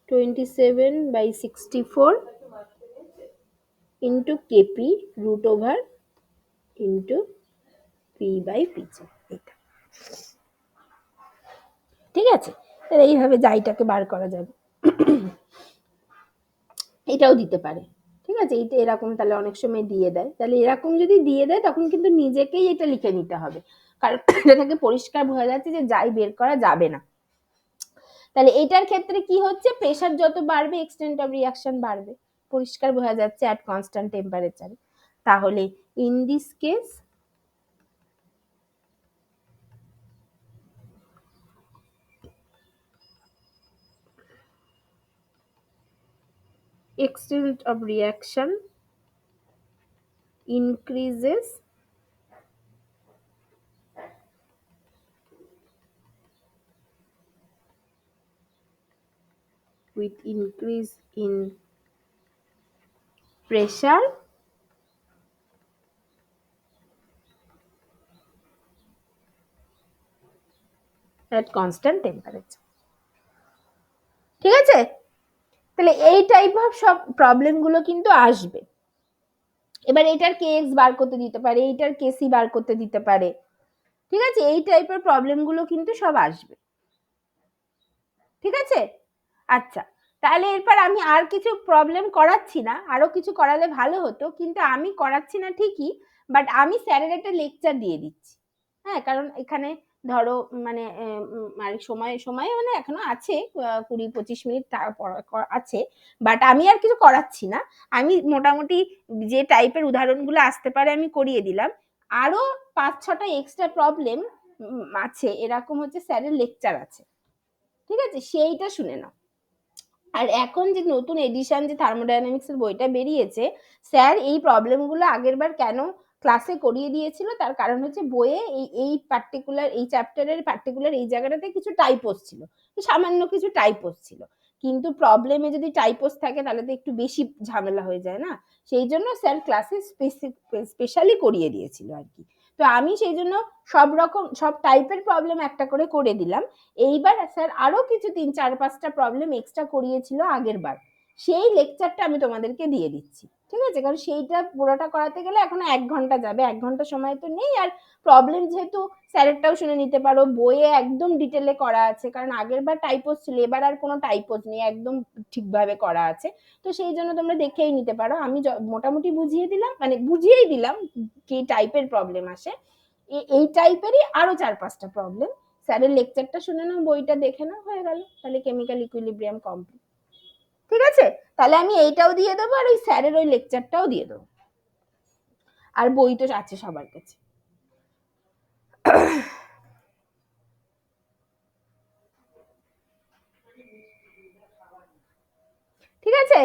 27 by 64 into KP root over into P by p0, এটা। ঠিক আছে, তাহলে এইভাবে জাইটাকে বার করা যাবে। এটাও দিতে পারে, ঠিক আছে, এইটা এরকম তাহলে অনেক সময় দিয়ে দেয়, তাহলে এরকম যদি দিয়ে দেয় তখন কিন্তু নিজেকেই এটা লিখে নিতে হবে, কারণ এটা থেকে পরিষ্কার বোঝা যাচ্ছে যে জাই বের করা যাবে না। তাহলে এটার ক্ষেত্রে কি হচ্ছে, প্রেসার যত বাড়বে এক্সটেন্ট অফ রিঅ্যাকশন বাড়বে, পরিষ্কার বোঝা যাচ্ছে অ্যাট কনস্ট্যান্ট টেম্পারেচারে। তাহলে in this case extent of reaction increases with increase in pressure at constant temperature. ঠিক আছে, তাহলে এই টাইপ অফ সব প্রবলেম গুলো কিন্তু আসবে। এবার এটার কেএক্স বার করতে দিতে পারে, এইটার কেসি বার করতে দিতে পারে, ঠিক আছে, এই টাইপের প্রবলেম গুলো কিন্তু সব আসবে। ঠিক আছে, আচ্ছা, তাহলে এরপর আমি আর কিছু প্রবলেম করাচ্ছি না, আরো কিছু করালে ভালো হতো, কিন্তু আমি করাচ্ছি না ঠিকই, বাট আমি স্যারের একটা লেকচার দিয়ে দিচ্ছি। হ্যাঁ, কারণ এখানে ধরো মানে আর সময় সময় মানে এখনো আছে 20-25 মিনিট আছে, বাট আমি আর কিছু করাচ্ছি না, আমি মোটামুটি যে টাইপের উদাহরণগুলো আসতে পারে আমি করিয়ে দিলাম। আরো 5-6টা এক্সট্রা প্রবলেম আছে, এরকম হচ্ছে স্যারের লেকচার আছে, ঠিক আছে, সেইটা শুনে নাও। আর এখন যে নতুন এডিশন যে থার্মোডাইনামিক্স এর বইটা বেরিয়েছে, স্যার এই প্রবলেমগুলো আগের বার কেন ক্লাসে করিয়ে দিয়েছিল, তার কারণ হচ্ছে বইয়ে এই পার্টিকুলার এই চ্যাপ্টারের পার্টিকুলার এই জায়গাটাতে কিছু টাইপোস ছিল, সামান্য কিছু টাইপোস ছিল, কিন্তু প্রবলেমে যদি টাইপোস থাকে তাহলে তো একটু বেশি ঝামেলা হয়ে যায় না, সেই জন্য স্যার ক্লাসে স্পেশালি করিয়ে দিয়েছিল আর কি। তো আমি সেই জন্য সব রকম সব টাইপের প্রবলেম একটা করে করে দিলাম। এইবার স্যার আরো কিছু 3-4-5টা প্রবলেম এক্সট্রা করিয়েছিল আগের বার, সেই লেকচারটা আমি তোমাদেরকে দিয়ে দিচ্ছি, ঠিক আছে, কারণ সেইটা পুরোটা করাতে গেলে এখনো 1 ঘন্টা যাবে, 1 ঘন্টা সময় তো নেই, আর প্রবলেম যেহেতু স্যারেরটাও শুনে নিতে পারো, বইয়ে একদম ডিটেলে করা আছে, কারণ আগের বার টাইপোস ছিল, এবার আর কোনো টাইপোস নেই, একদম ঠিকভাবে করা আছে, তো সেই জন্য তোমরা দেখেই নিতে পারো, আমি মোটামুটি বুঝিয়ে দিলাম, মানে বুঝিয়েই দিলাম কি টাইপের প্রবলেম আসে, এই টাইপেরই আরো 4-5টা প্রবলেম, স্যারের লেকচারটা শুনে নাও, বইটা দেখে নাও, হয়ে গেল, তাহলে কেমিক্যাল ইকুইলিব্রিয়াম কমপ্লিট। ঠিক আছে, তাহলে আমি এইটাও দিয়ে দেবো, আর ওই স্যারের ওই লেকচারটাও দিয়ে দেবো, আর বই তো আছে সবার কাছে। ঠিক আছে,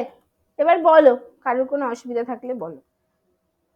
এবার বলো, কারোর কোনো অসুবিধা থাকলে বলো।